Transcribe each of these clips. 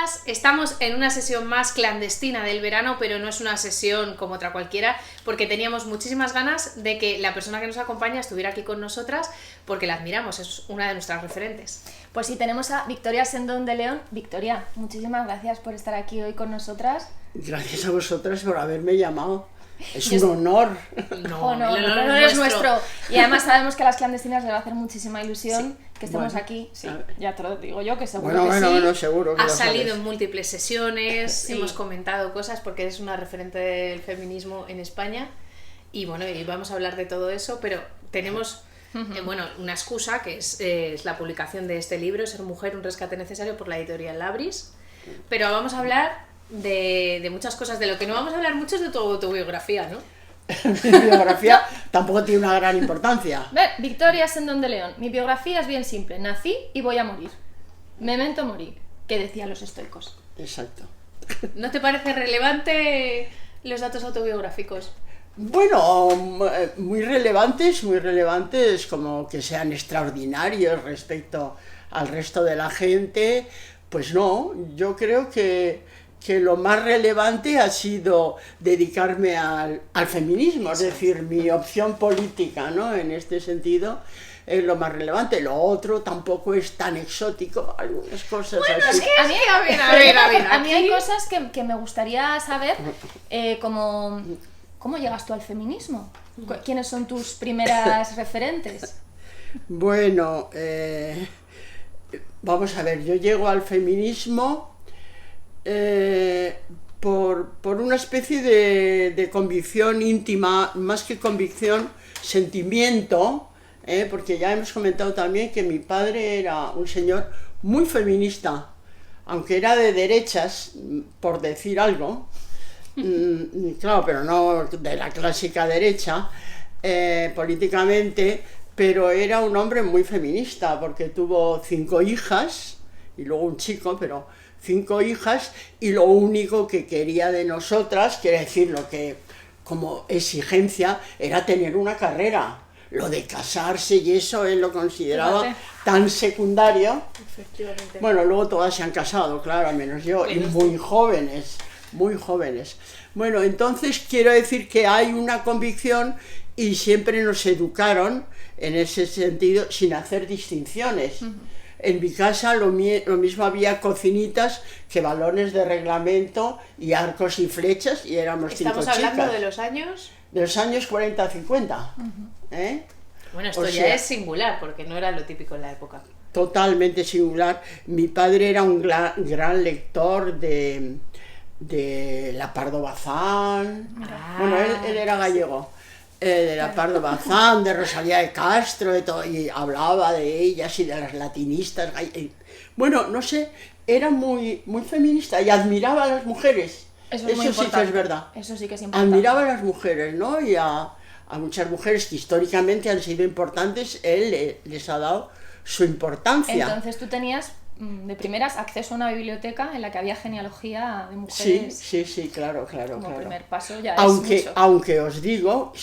días. Estamos en una sesión más clandestina del verano, pero no es una sesión como otra cualquiera, porque teníamos muchísimas ganas de que la persona que nos acompaña estuviera aquí con nosotras, porque la admiramos, es una de nuestras referentes. Pues sí, tenemos a Victoria Sendón de León. Victoria, muchísimas gracias por estar aquí hoy con nosotras. Gracias a vosotras por haberme llamado. Es un honor. No, el honor es nuestro. Y además sabemos que a las clandestinas les va a hacer muchísima ilusión que estemos aquí. Sí, ya te lo digo yo, que seguro que sí. Bueno, seguro que ha lo salido sabes. en múltiples sesiones, Sí. hemos comentado cosas porque eres una referente del feminismo en España. Y bueno, y vamos a hablar de todo eso, pero tenemos una excusa, que es la publicación de este libro, Ser mujer, un rescate necesario, por la editorial Labris. Pero vamos a hablar de muchas cosas. De lo que no vamos a hablar mucho es de tu autobiografía, ¿no? Mi biografía tampoco tiene una gran importancia. Victoria Sendón de León. Mi biografía es bien simple. Nací y voy a morir. Memento mori, que decían los estoicos. Exacto. ¿No te parece relevante los datos autobiográficos? Bueno, muy relevantes, como que sean extraordinarios respecto al resto de la gente. Pues no, yo creo que lo más relevante ha sido dedicarme al feminismo, es decir, mi opción política, ¿no? En este sentido es lo más relevante. Lo otro tampoco es tan exótico, algunas cosas así. A ver, A mí hay cosas que me gustaría saber, como ¿cómo llegas tú al feminismo? ¿Quiénes son tus primeras referentes? Bueno, vamos a ver, yo llego al feminismo por una especie de convicción íntima, más que convicción, sentimiento, porque ya hemos comentado también que mi padre era un señor muy feminista, aunque era de derechas, por decir algo, claro, pero no de la clásica derecha, políticamente, pero era un hombre muy feminista, porque tuvo 5 hijas, y luego un chico, pero 5 hijas, y lo único que quería de nosotras, quiere decir, lo que como exigencia, era tener una carrera. Lo de casarse y eso él lo consideraba tan secundario. Efectivamente. Bueno, luego todas se han casado, claro, al menos yo, y muy jóvenes. Bueno, entonces quiero decir que hay una convicción y siempre nos educaron en ese sentido sin hacer distinciones. En mi casa lo mismo, había cocinitas que balones de reglamento y arcos y flechas, y éramos 5 chicas. Estamos hablando de los años... De los años 40-50. Bueno, esto O ya sea, es singular, porque no era lo típico en la época. Totalmente singular. Mi padre era un gran lector de la Pardo Bazán. Bueno, él era gallego. De la Pardo Bazán, de Rosalía de Castro, de todo, y hablaba de ellas y de las latinistas. Bueno, no sé, era muy feminista y admiraba a las mujeres. Eso es muy sí que importante. es verdad. Eso sí que es importante. Admiraba a las mujeres, ¿no? Y a muchas mujeres que históricamente han sido importantes, él les ha dado su importancia. Entonces tú tenías de primeras acceso a una biblioteca en la que había genealogía de mujeres. Sí, claro. Como primer paso ya aunque, es mucho. Aunque os digo,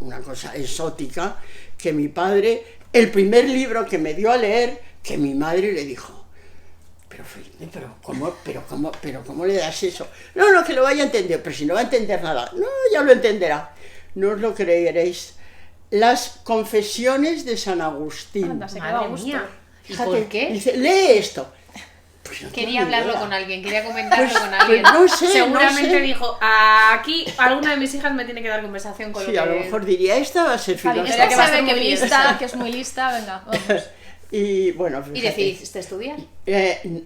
una cosa exótica, que mi padre, el primer libro que me dio a leer, que mi madre le dijo: pero Felipe, ¿cómo le das eso? No, que lo vaya a entender, pero si no va a entender nada. No, ya lo entenderá. No os lo creeréis. Las confesiones de San Agustín. Anda, se quedó a Madre gusto. mía. ¿Y Fíjate, por qué? dice, lee esto. Pues no tengo Quería ni hablarlo idea. con alguien, quería comentarlo Pues- con alguien. pues no sé, Seguramente no sé. dijo, aquí alguna de mis hijas me tiene que dar conversación con Sí, lo a que... lo mejor diría, esta va a ser Javi, filósofa. que va a sabe ser que muy piensa. lista, que es muy lista, venga, vamos. Y bueno, ¿Y fíjate. decidiste estudiar?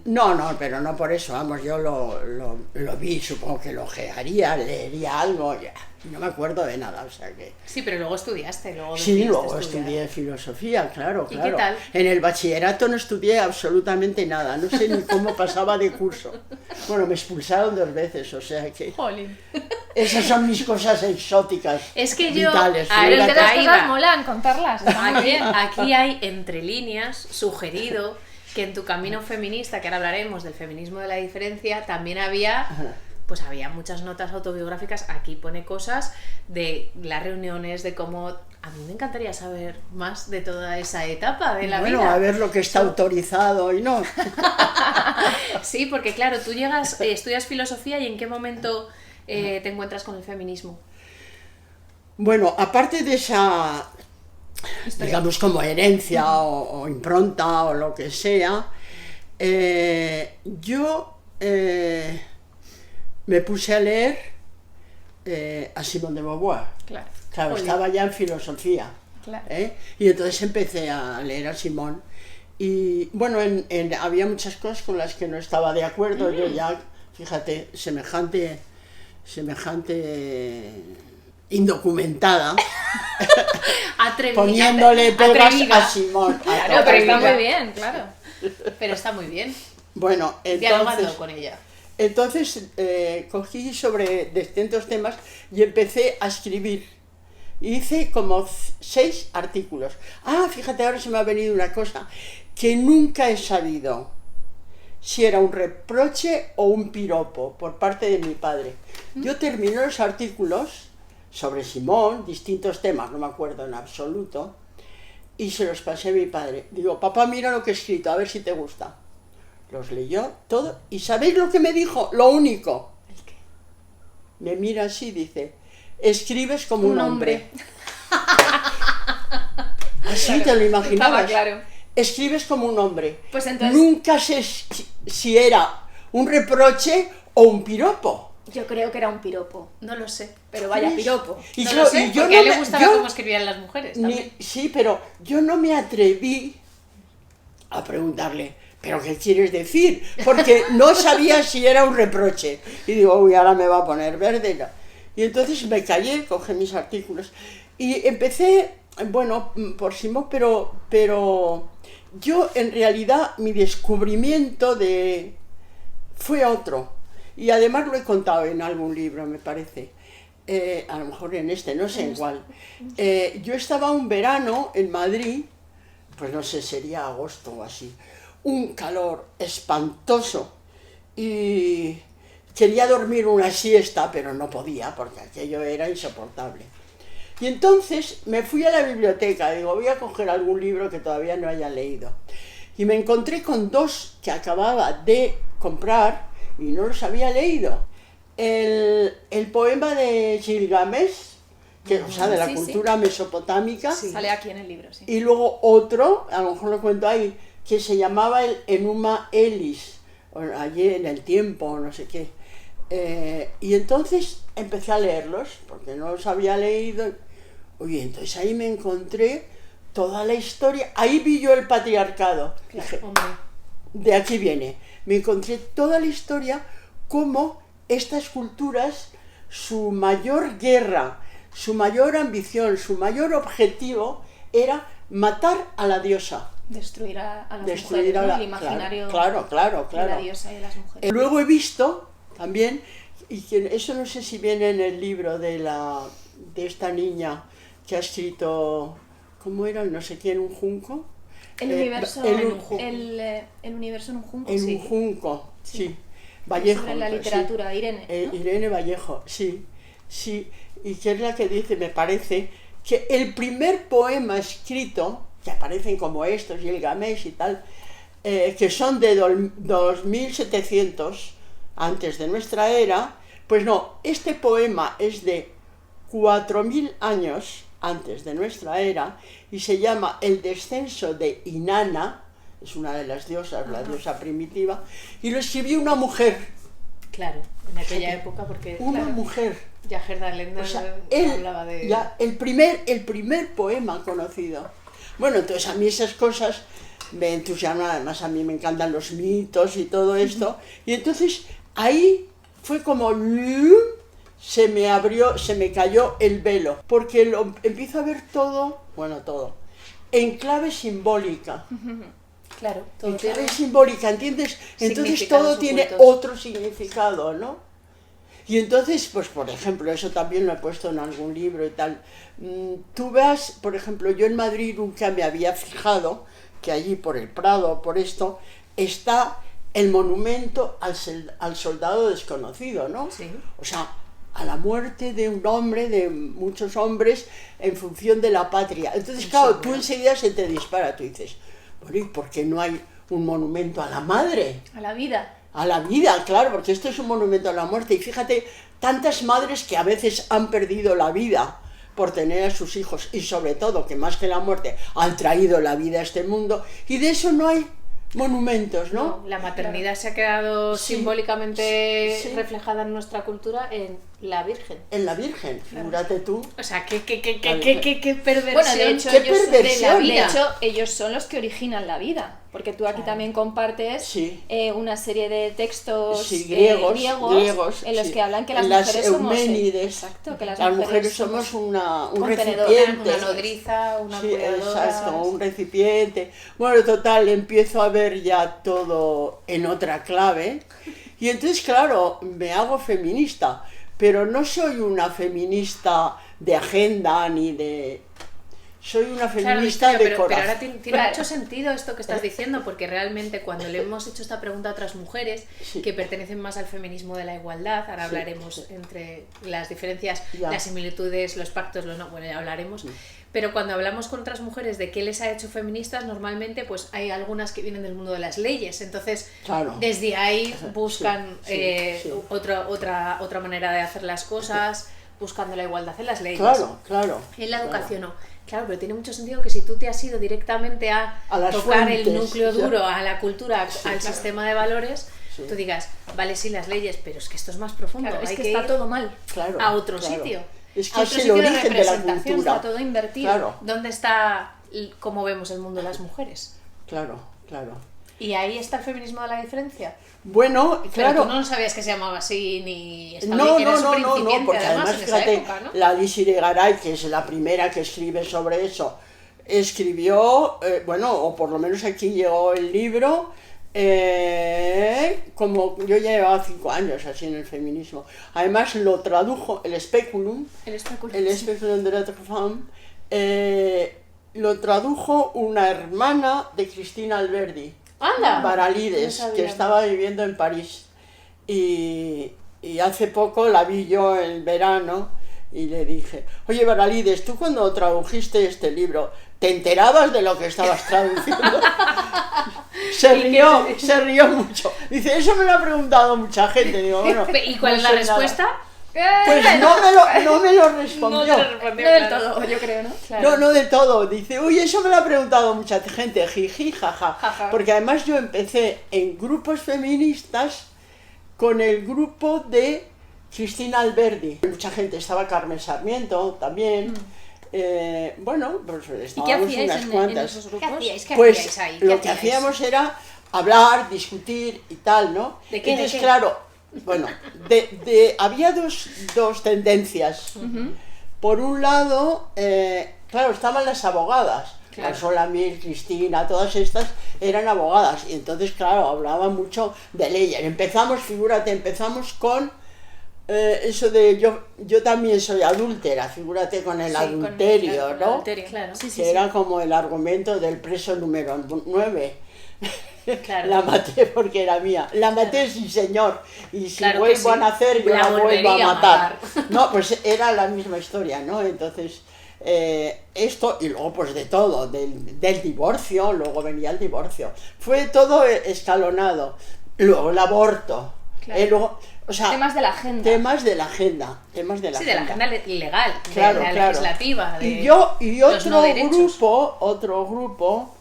No, pero no por eso, vamos, yo lo vi, supongo que lo ojearía, leería algo, ya, no me acuerdo de nada, o sea que... Sí, pero luego estudiaste, luego Sí, decidiste luego estudiar. estudié filosofía, claro. ¿Y qué tal? En el bachillerato no estudié absolutamente nada, no sé ni cómo pasaba de curso. Bueno, me expulsaron 2 veces, o sea que... Jolín. Esas son mis cosas exóticas, Es que yo- vitales. a ver, Pero fíjate. que las Ahí cosas va. molan contarlas. Está muy bien. Aquí hay entre líneas sugerido que en tu camino feminista, que ahora hablaremos del feminismo de la diferencia, también había pues había muchas notas autobiográficas. Aquí pone cosas de las reuniones, de cómo... A mí me encantaría saber más de toda esa etapa de la vida. Bueno, a ver lo que está autorizado y no. Sí, porque claro, tú llegas, estudias filosofía, y ¿en qué momento te encuentras con el feminismo? Bueno, aparte de esa, digamos, como herencia o impronta o lo que sea, yo me puse a leer a Simone de Beauvoir. Claro, estaba ya en filosofía. Claro. Y entonces empecé a leer a Simone. Y bueno, había muchas cosas con las que no estaba de acuerdo. Yo ya, fíjate, semejante indocumentada, poniéndole pegas a Simone. Claro, pero está muy bien, claro. Pero está muy bien. Bueno, Dialogando con ella. Entonces cogí sobre distintos temas y empecé a escribir. Hice como 6 artículos. Fíjate, ahora se me ha venido una cosa que nunca he sabido si era un reproche o un piropo por parte de mi padre. Yo terminé los artículos sobre Simone, distintos temas, no me acuerdo en absoluto, y se los pasé a mi padre. Digo, papá, mira lo que he escrito, a ver si te gusta. Los leyó todo, y ¿sabéis lo que me dijo? Lo único. ¿El qué? Me mira así y dice, escribes como un hombre. Así claro, te lo imaginabas. claro. Escribes como un hombre. Pues entonces... Nunca sé si era un reproche o un piropo. Yo creo que era un piropo. No lo sé. Pero vaya piropo. Y No yo, lo sé, y yo porque no a él le me- gustaba yo- cómo escribían las mujeres también. Sí, pero yo no me atreví a preguntarle, ¿pero qué quieres decir? Porque no sabía si era un reproche. Y digo, uy, ahora me va a poner verde. ¿No? Y entonces me callé, cogí mis artículos y empecé, bueno, por Simón, pero yo en realidad mi descubrimiento fue otro. Y además lo he contado en algún libro, me parece. A lo mejor en este, no sé en cuál. Yo estaba un verano en Madrid, pues no sé, sería agosto o así, un calor espantoso y quería dormir una siesta, pero no podía porque aquello era insoportable. Y entonces me fui a la biblioteca, digo, voy a coger algún libro que todavía no haya leído. Y me encontré con 2 que acababa de comprar y no los había leído. El poema de Gilgamesh, o sea, de la Sí, sí. cultura mesopotámica, Sale aquí en el libro, sí. y luego otro, a lo mejor lo cuento ahí, que se llamaba el Enuma Elis, allí en el tiempo, no sé qué. Y entonces empecé a leerlos, porque no los había leído. Oye, entonces ahí me encontré toda la historia, ahí vi yo el patriarcado. Dije, Hombre. de aquí viene. Me encontré toda la historia, cómo estas culturas, su mayor guerra, su mayor ambición, su mayor objetivo era matar a la diosa. Destruir a las Destruir mujeres, a ¿no? la... El imaginario Claro. de la diosa y de las mujeres. Luego he visto también, y que eso no sé si viene en el libro de esta niña que ha escrito, ¿cómo era? No sé quién, un junco. El universo, el universo en un junco, En sí. un junco, sí. Sí. Vallejo. Sobre la sí. literatura, Irene, ¿no? Irene Vallejo, sí. Y que es la que dice, me parece, que el primer poema escrito, que aparecen como estos, Gilgamesh y tal, que son de 2700 antes de nuestra era, pues no, este poema es de 4000 años antes de nuestra era y se llama El descenso de Inanna, es una de las diosas, la diosa primitiva, y lo escribió una mujer. Claro, en aquella época, porque Una claro, mujer. ya Gerda Lender O sea, hablaba de... ya, el primer poema conocido. Bueno, entonces a mí esas cosas me entusiasman, además a mí me encantan los mitos y todo esto, y entonces ahí fue como se me abrió, se me cayó el velo, porque lo empiezo a ver todo, en clave simbólica. Claro. Todo En clave tiene simbólica, ¿entiendes? Entonces significados todo tiene ocultos. otro significado, ¿no? Y entonces, pues por ejemplo, eso también lo he puesto en algún libro y tal. Tú ves, por ejemplo, yo en Madrid nunca me había fijado que allí por el Prado, por esto, está el monumento al soldado desconocido, ¿no? Sí. O sea, a la muerte de un hombre, de muchos hombres, en función de la patria. Entonces, claro, tú enseguida se te dispara, tú dices, bueno, ¿y por qué no hay un monumento a la madre? A la vida. A la vida, claro, porque esto es un monumento a la muerte. Y fíjate, tantas madres que a veces han perdido la vida por tener a sus hijos, y sobre todo, que más que la muerte, han traído la vida a este mundo, y de eso no hay monumentos, ¿no? La maternidad se ha quedado Sí, simbólicamente sí. reflejada en nuestra cultura en la Virgen. En la Virgen, figúrate tú. O sea, qué perversión. Bueno, de hecho, ¡Qué ellos, perversión! de hecho, ellos son los que originan la vida, porque tú aquí también compartes Sí. Una serie de textos Sí, griegos, en los sí. que hablan que las En las mujeres somos... Euménides. Exacto, que las mujeres somos un contenedor, recipiente. Una nodriza, una Sí, cuidadora. exacto, un recipiente. Bueno, total, empiezo a ver ya todo en otra clave. Y entonces, claro, me hago feminista, pero no soy una feminista de agenda ni de... Soy una feminista Claro, de pero corazón. ahora tiene mucho sentido esto que estás diciendo, porque realmente cuando le hemos hecho esta pregunta a otras mujeres Sí. que pertenecen más al feminismo de la igualdad, ahora Sí, hablaremos sí. entre las diferencias, Ya. las similitudes, los pactos, los no, bueno, ya hablaremos. Pero cuando hablamos con otras mujeres de qué les ha hecho feministas, normalmente pues hay algunas que vienen del mundo de las leyes, entonces Claro. desde ahí buscan sí. otra manera de hacer las cosas, buscando la igualdad en las leyes. Claro, claro. En la claro. educación no. Claro, pero tiene mucho sentido que si tú te has ido directamente a las tocar el fuentes, núcleo ya. duro, a la cultura, al claro. sistema de valores, Sí. tú digas, vale, sí, las leyes, pero es que esto es más profundo. Claro, es hay que está ir todo mal. Claro, a otro claro. sitio. Es que a es otro el sitio de origen de la representación, cultura. Está todo invertido. Claro, ¿Dónde está cómo vemos el mundo de las mujeres? claro, claro. Y ahí está el feminismo de la diferencia. Bueno, Pero claro. tú no sabías que se llamaba así, ni estaba No, era no, súper no, no, incipiente, porque además, además, en esa fíjate, época, ¿no? la Alice Irigaray, que es la primera que escribe sobre eso, escribió, bueno, o por lo menos aquí llegó el libro, como yo ya llevaba 5 años así en el feminismo. Además lo tradujo el Speculum, El el Speculum de l'être femme, lo tradujo una hermana de Cristina Alberdi. ¡Anda! Baralides, No sabía. que estaba viviendo en París. Y hace poco la vi yo en verano y le dije, oye Baralides, tú cuando tradujiste este libro, ¿te enterabas de lo que estabas traduciendo? se rió mucho. Dice, eso me lo ha preguntado mucha gente. Digo, bueno, ¿Y cuál no es la sé respuesta? nada. Pues no me lo respondió. No te lo respondió, No del claro. todo, yo creo, ¿no? Claro. No, no del todo. Dice, uy, eso me lo ha preguntado mucha gente, jiji, jaja. Jaja. Porque además yo empecé en grupos feministas con el grupo de Cristina Alberdi. Mucha gente, estaba Carmen Sarmiento también. Bueno, pues ¿Y qué estábamos hacíais unas en cuantas. esos ¿Qué grupos? hacíais? ¿Qué Pues hacíais ahí? ¿Qué lo que hacíais? hacíamos era hablar, discutir y tal, ¿no? ¿De qué, Entonces, de qué? claro, bueno, había dos tendencias. Por un lado, claro, estaban las abogadas. Claro. Consola Mir, Cristina, todas estas eran abogadas. Y entonces, claro, hablaban mucho de leyes. Empezamos con eso de yo también soy adúltera, figúrate con el Sí, con el- adulterio, claro, con el ¿no? adulterio. Claro. Sí, sí, Que sí. era como el argumento del preso número 9. Claro. La maté porque era mía. La maté, sí, señor. Y si Claro que vuelvo sí. a nacer, yo La la vuelvo a volvería a matar. matar. No, pues era la misma historia, ¿no? Entonces, esto, y luego pues de todo, del divorcio, luego venía el divorcio. Fue todo escalonado. Luego el aborto. Claro. Luego, o sea, Temas de la agenda. temas de la agenda. Temas de la Sí, de la agenda legal, Claro, de la claro. legislativa. De Y los no derechos. otro grupo,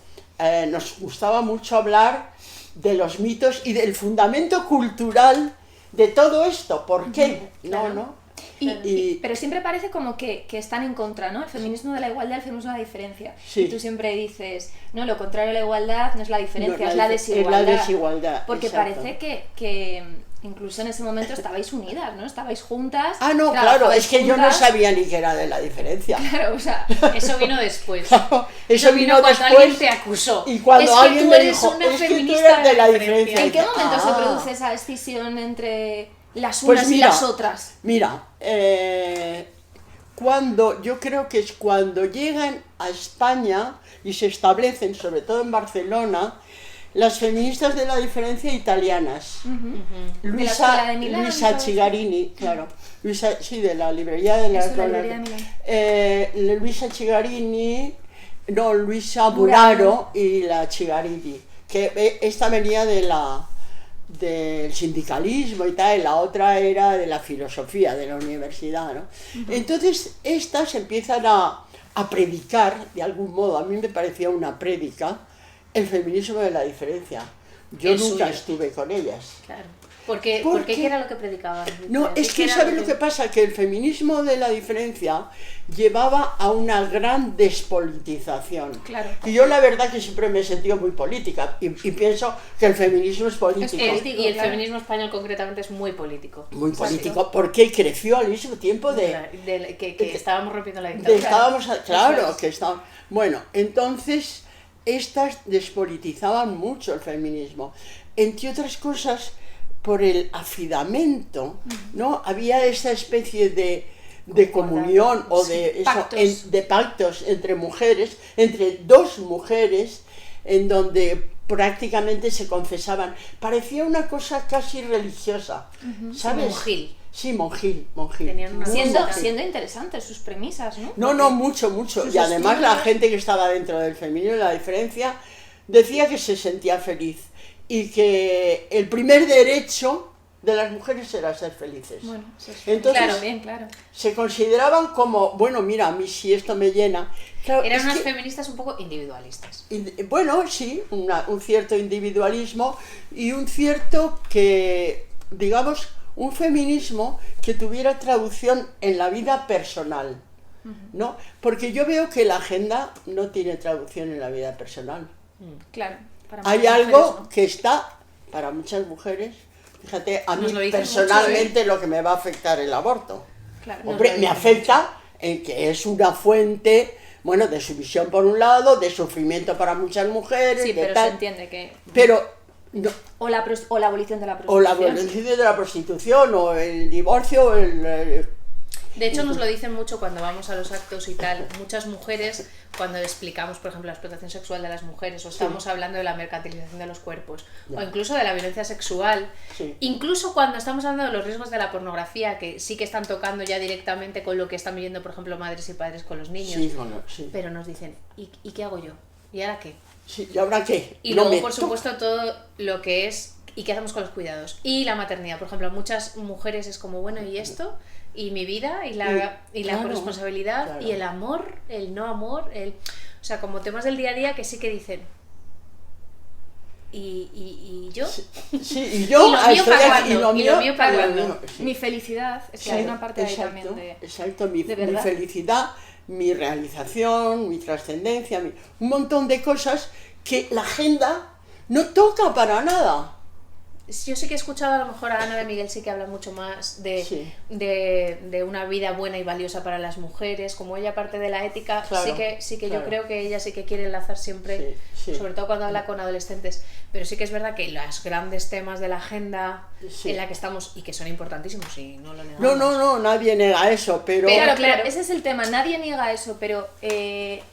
nos gustaba mucho hablar de los mitos y del fundamento cultural de todo esto. ¿Por qué? claro. No. Pero siempre parece como que están en contra, ¿no? El feminismo de la igualdad, el feminismo de la diferencia. Sí. Y tú siempre dices, no, lo contrario a la igualdad no es la diferencia, No, es la desigualdad. Es la desigualdad. Porque exacto. parece que incluso en ese momento estabais unidas, ¿no? Estabais juntas. Ah, no, claro, trabajabais es que yo no juntas. sabía ni que era de la diferencia. Claro, o sea, Eso vino después. Eso vino cuando después. alguien te acusó. Y cuando Es que alguien tú me eres dijo, una es que tú feminista eres de la diferencia. ¿en qué momento se Ah. produce esa escisión entre las Pues unas mira, y las otras? Mira, yo creo que es cuando llegan a España y se establecen, sobre todo en Barcelona, las feministas de la diferencia italianas. De la escuela de Milán, Luisa ¿no? Chigarini, claro. Luisa, sí, de la librería de Eso, la librería de Milán. Luisa Chigarini, no, Luisa Buraro y la Chigarini, que esta venía del sindicalismo y tal, y la otra era de la filosofía de la universidad, ¿no? Entonces estas empiezan a predicar, de algún modo, a mí me parecía una prédica, el feminismo de la diferencia. Yo El nunca suyo. estuve con ellas. Claro. ¿Por qué qué era lo que predicaban? No, es que ¿sabes lo que pasa? Que el feminismo de la diferencia llevaba a una gran despolitización. Claro. Y yo la verdad que siempre me he sentido muy política y pienso que el feminismo es político. Y el claro. feminismo español concretamente es muy político. Muy político, porque creció al mismo tiempo Que estábamos rompiendo la de dictadura. claro, que estábamos... Bueno, entonces estas despolitizaban mucho el feminismo. Entre otras cosas, por el afidamento, ¿no? Había esa especie de comunión o de, pactos. de pactos entre mujeres, entre dos mujeres, en donde prácticamente se confesaban. Parecía una cosa casi religiosa, ¿sabes? Monjil. Sí, monjil. Tenían una Siendo interesantes sus premisas, ¿no? No, mucho. Sus Y además la estudios. gente que estaba dentro del feminismo y la diferencia decía que se sentía feliz y que el primer derecho de las mujeres era ser felices. Bueno, eso es Entonces, claro, bien, claro. se consideraban como, bueno, mira, a mí si esto me llena... Claro, Eran es unas que, feministas un poco individualistas. bueno, sí, un cierto individualismo y un cierto que, digamos, un feminismo que tuviera traducción en la vida personal, ¿no? Porque yo veo que la agenda no tiene traducción en la vida personal. Claro. Para Hay muchas algo mujeres, ¿no? que está, para muchas mujeres, fíjate, a mí Nos lo dicen personalmente lo que me va a afectar el aborto. Claro. Hombre, me afecta en que es una fuente, bueno, de sumisión por un lado, de sufrimiento para muchas mujeres, Sí, de pero tal, se entiende que... pero no, O la abolición de la o la prostitución. abolición de la prostitución, o el divorcio, o De hecho, nos lo dicen mucho cuando vamos a los actos y tal. Muchas mujeres, cuando explicamos, por ejemplo, la explotación sexual de las mujeres, o estamos hablando de la mercantilización de los cuerpos, o incluso de la violencia sexual, incluso cuando estamos hablando de los riesgos de la pornografía, que sí que están tocando ya directamente con lo que están viviendo, por ejemplo, madres y padres con los niños, pero nos dicen, ¿y qué hago yo? ¿Y ahora qué? Sí, ¿y ahora qué? Y luego, por supuesto, todo lo que es, ¿y qué hacemos con los cuidados? Y la maternidad, por ejemplo, a muchas mujeres es como, bueno, ¿y esto? Y mi vida, y la claro, corresponsabilidad, claro. y el amor, el no amor, o sea, como temas del día a día que sí que dicen, ¿y yo? Sí, y yo ¿Y lo mío estoy para aquí, cuándo? ¿Y lo mío para claro, cuándo? sí. Mi felicidad, es que hay una parte ahí Exacto, también de... exacto, mi verdad. felicidad, mi realización, mi trascendencia, un montón de cosas que la agenda no toca para nada. Yo sí que he escuchado a lo mejor a Ana de Miguel, sí que habla mucho más de una vida buena y valiosa para las mujeres, como ella parte de la ética, Claro, sí que claro. yo creo que ella sí que quiere enlazar siempre, Sí. sobre todo cuando habla con adolescentes, pero sí que es verdad que los grandes temas de la agenda en la que estamos, y que son importantísimos y no lo negamos. No, nadie nega eso, pero... Claro, ese es el tema, nadie niega eso, pero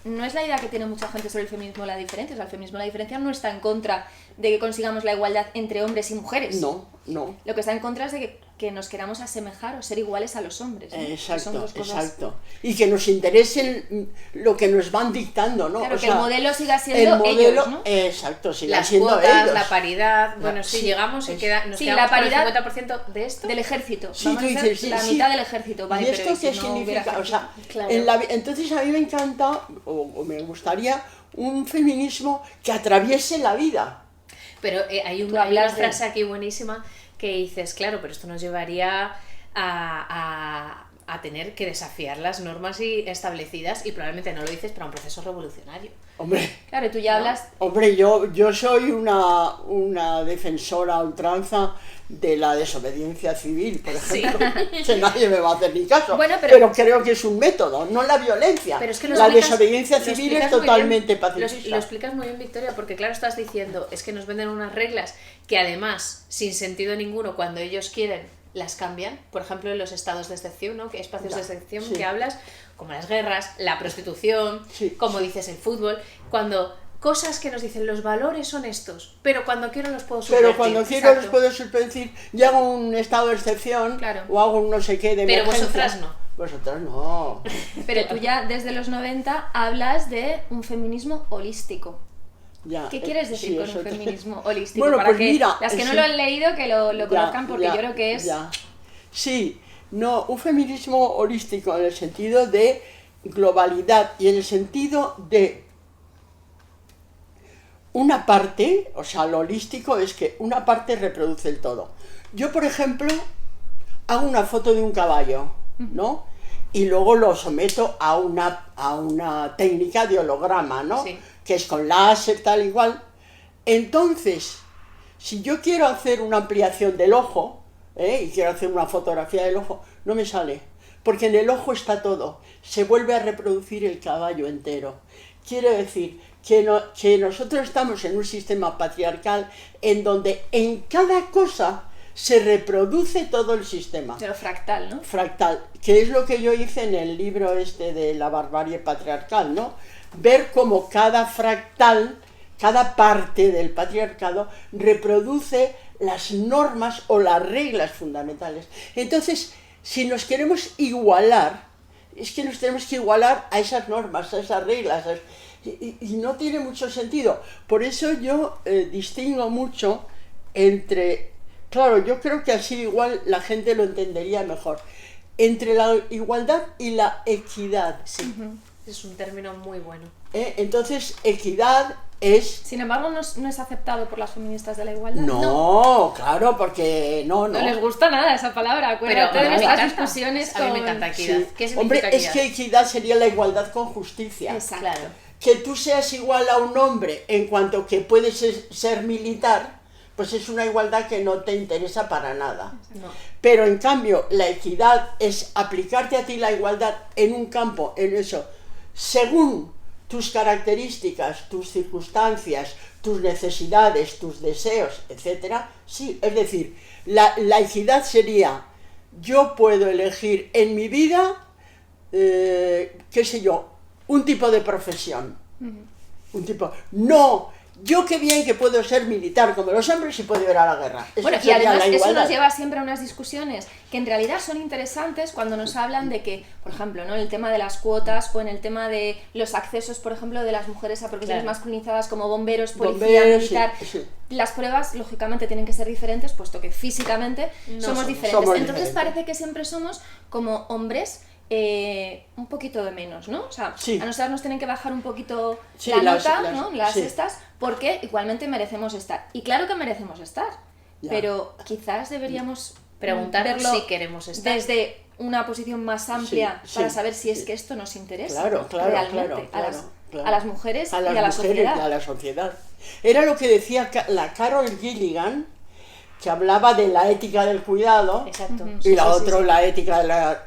no es la idea que tiene mucha gente sobre el feminismo la diferencia, o sea, el feminismo la diferencia no está en contra de que consigamos la igualdad entre hombres y mujeres. No. Lo que está en contra es de que nos queramos asemejar o ser iguales a los hombres, ¿no? Exacto, Son dos cosas... exacto. Y que nos interese lo que nos van dictando, ¿no? Claro, o que sea, el modelo siga siendo el modelo, ellos, ¿no? Exacto, sigan Las siendo cuotas, ellos. la paridad, bueno, Sí, llegamos y nos Sí, quedamos la paridad con el 50% de esto. Del ejército. Sí, Vamos tú a ser dices, sí, la sí. mitad del ejército, vale, ¿Y esto pero qué si no hubiera significa? O sea, ejército? entonces a mí me encanta, o me gustaría, un feminismo que atraviese la vida. Pero hay Tú una hablas de- frase aquí buenísima que dices, claro, pero esto nos llevaría a tener que desafiar las normas establecidas, y probablemente no lo dices para un proceso revolucionario. Hombre, Claro, tú ya hablas... yo soy una defensora a ultranza de la desobediencia civil, por ejemplo, que nadie me va a hacer ni caso, Bueno, pero creo que es un método, no la violencia. Pero es que la desobediencia civil es totalmente Lo pacifista. explicas muy bien, Victoria, porque claro, estás diciendo, es que nos venden unas reglas que además, sin sentido ninguno, cuando ellos quieren, las cambian. Por ejemplo, en los estados de excepción, ¿no? Que espacios de excepción que hablas, como las guerras, la prostitución, como dices, el fútbol, cuando cosas que nos dicen los valores son estos, pero cuando quiero los puedo subvertir. Pero cuando quiero los puedo subvertir, yo hago un estado de excepción, claro, o hago un no sé qué de emergencia. Pero vosotras no. Vosotras no. Pero tú ya desde los 90 hablas de un feminismo holístico. Ya, ¿Qué quieres decir sí, con un feminismo holístico? Bueno, para pues que mira, las que no lo han leído que lo conozcan, porque yo creo que es... Ya. Sí, no, un feminismo holístico en el sentido de globalidad y en el sentido de una parte, o sea, lo holístico es que una parte reproduce el todo. Yo, por ejemplo, hago una foto de un caballo, ¿no? Y luego lo someto a una técnica de holograma, ¿no? Sí. Que es con láser, tal igual. Entonces, si yo quiero hacer una ampliación del ojo, y quiero hacer una fotografía del ojo, no me sale, porque en el ojo está todo, se vuelve a reproducir el caballo entero. Quiere decir que nosotros estamos en un sistema patriarcal en donde en cada cosa se reproduce todo el sistema. Pero fractal, ¿no? Fractal, que es lo que yo hice en el libro este de la barbarie patriarcal, ¿no? Ver cómo cada fractal, cada parte del patriarcado reproduce las normas o las reglas fundamentales. Entonces, si nos queremos igualar, es que nos tenemos que igualar a esas normas, a esas reglas, y no tiene mucho sentido. Por eso yo distingo mucho entre, claro, yo creo que así igual la gente lo entendería mejor, entre la igualdad y la equidad. Sí, es un término muy bueno. Entonces, equidad es... Sin embargo, no es aceptado por las feministas de la igualdad. No, claro, porque no. No les gusta nada esa palabra. Acuérdate de nuestras discusiones A mí me encanta equidad. Sí. ¿Qué significa Hombre, equidad? es que equidad sería la igualdad con justicia. Exacto. Claro. Que tú seas igual a un hombre en cuanto que puedes ser militar, pues es una igualdad que no te interesa para nada. No. Pero en cambio, la equidad es aplicarte a ti la igualdad en un campo, en eso, según tus características, tus circunstancias, tus necesidades, tus deseos, etcétera. Sí, es decir, la equidad sería, yo puedo elegir en mi vida, qué sé yo, un tipo de profesión. Un tipo, no, yo qué bien que puedo ser militar como los hombres y puedo ir a la guerra. Bueno, y además eso nos lleva siempre a unas discusiones que en realidad son interesantes cuando nos hablan de que, por ejemplo, ¿no?, en el tema de las cuotas o en el tema de los accesos, por ejemplo, de las mujeres a profesiones masculinizadas como bomberos, policía, militar. Sí. Las pruebas, lógicamente, tienen que ser diferentes, puesto que físicamente somos diferentes. Entonces diferentes. parece que siempre somos como hombres un poquito de menos, ¿no? O sea, sí. a nosotras nos tienen que bajar un poquito sí, la nota, ¿no? Las sí. estas, porque igualmente merecemos estar. Y claro que merecemos estar, pero quizás deberíamos preguntarnos verlo si queremos estar desde una posición más amplia para saber si es que esto nos interesa realmente a las mujeres y a la sociedad. Y a la sociedad. Era lo que decía la Carol Gilligan, que hablaba de la ética del cuidado. Exacto. Y la otra, la ética de la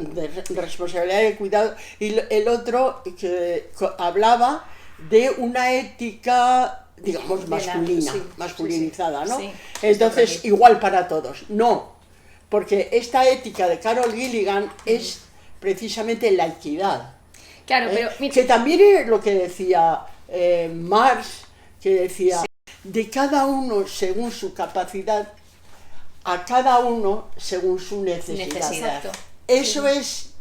responsabilidad del cuidado, y el otro que hablaba de una ética, digamos, masculina, masculinizada, ¿no? Sí, entonces, igual para todos. No, porque esta ética de Carol Gilligan es precisamente la equidad. Claro, pero... Que también es lo que decía Marx, que decía, de cada uno según su capacidad, a cada uno según su necesidad. Exacto. Eso es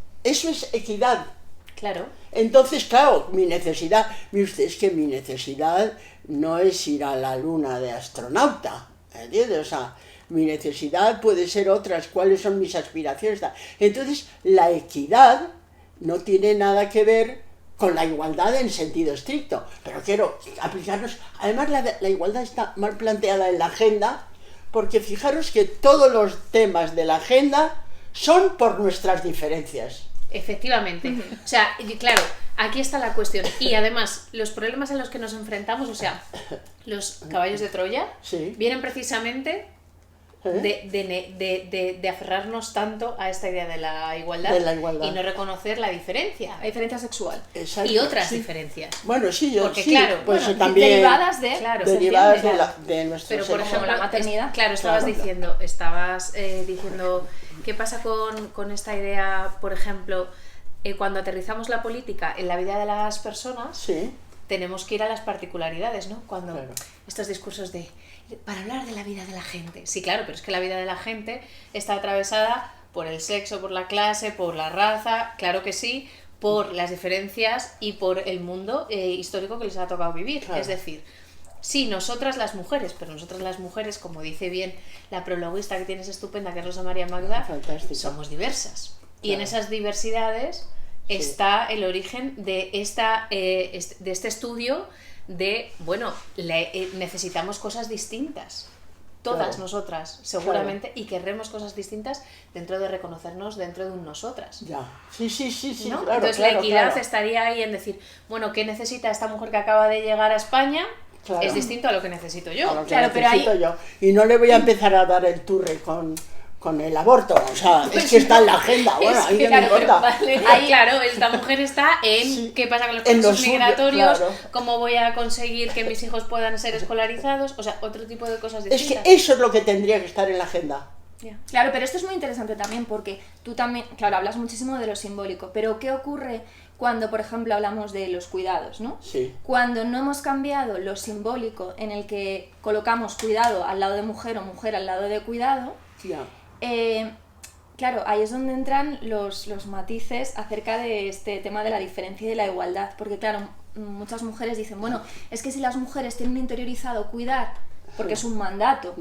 equidad. Claro. Entonces, claro, mi necesidad, mire usted, es que mi necesidad no es ir a la luna de astronauta, ¿entiendes? O sea, mi necesidad puede ser otras, cuáles son mis aspiraciones. Entonces, la equidad no tiene nada que ver con la igualdad en sentido estricto, pero quiero aplicarnos. Además, la igualdad está mal planteada en la agenda, porque fijaros que todos los temas de la agenda son por nuestras diferencias. Efectivamente. O sea, claro, aquí está la cuestión. Y además, los problemas en los que nos enfrentamos, o sea, los caballos de Troya, vienen precisamente de aferrarnos tanto a esta idea de la igualdad y no reconocer la diferencia. La diferencia sexual. Exacto, y otras diferencias. Bueno, sí, porque claro, pues también derivadas de, de nuestro pero sexo. por ejemplo, la maternidad. Estabas diciendo qué pasa con esta idea, por ejemplo, cuando aterrizamos la política en la vida de las personas, tenemos que ir a las particularidades, ¿no? Cuando Claro. estos discursos para hablar de la vida de la gente. Sí, claro, pero es que la vida de la gente está atravesada por el sexo, por la clase, por la raza, claro que sí, por las diferencias y por el mundo histórico que les ha tocado vivir. Claro. Es decir, sí, nosotras las mujeres, pero nosotras las mujeres, como dice bien la prologuista que tienes estupenda, que es Rosa María Magda, Fantástica. somos diversas. Y en Claro. esas diversidades Sí. está el origen de este estudio de, bueno, necesitamos cosas distintas. Todas Claro. nosotras, seguramente, y querremos cosas distintas dentro de reconocernos dentro de un nosotras. Ya. Sí, ¿No? claro, Entonces claro, la equidad claro. estaría ahí en decir, bueno, ¿qué necesita esta mujer que acaba de llegar a España? Claro. Es distinto a lo que necesito yo. A lo que Claro, pero necesito ahí- yo. Y no le voy a empezar a dar el turre con el aborto, o sea, es que está en la agenda, bueno, Es ahí que, que me claro, pero importa. vale, ahí, claro, esta mujer está en Sí. qué pasa con los En lo procesos suyo, migratorios, claro. cómo voy a conseguir que mis hijos puedan ser escolarizados, o sea, otro tipo de cosas Es que distintas. eso es lo que tendría que estar en la agenda. Ya. Claro, pero esto es muy interesante también porque tú también, claro, hablas muchísimo de lo simbólico, pero ¿qué ocurre cuando, por ejemplo, hablamos de los cuidados, ¿no? Sí. Cuando no hemos cambiado lo simbólico en el que colocamos cuidado al lado de mujer o mujer al lado de cuidado, Ya. claro, ahí es donde entran los matices acerca de este tema de la diferencia y de la igualdad, porque claro, muchas mujeres dicen, bueno, es que si las mujeres tienen interiorizado cuidar, porque es un mandato,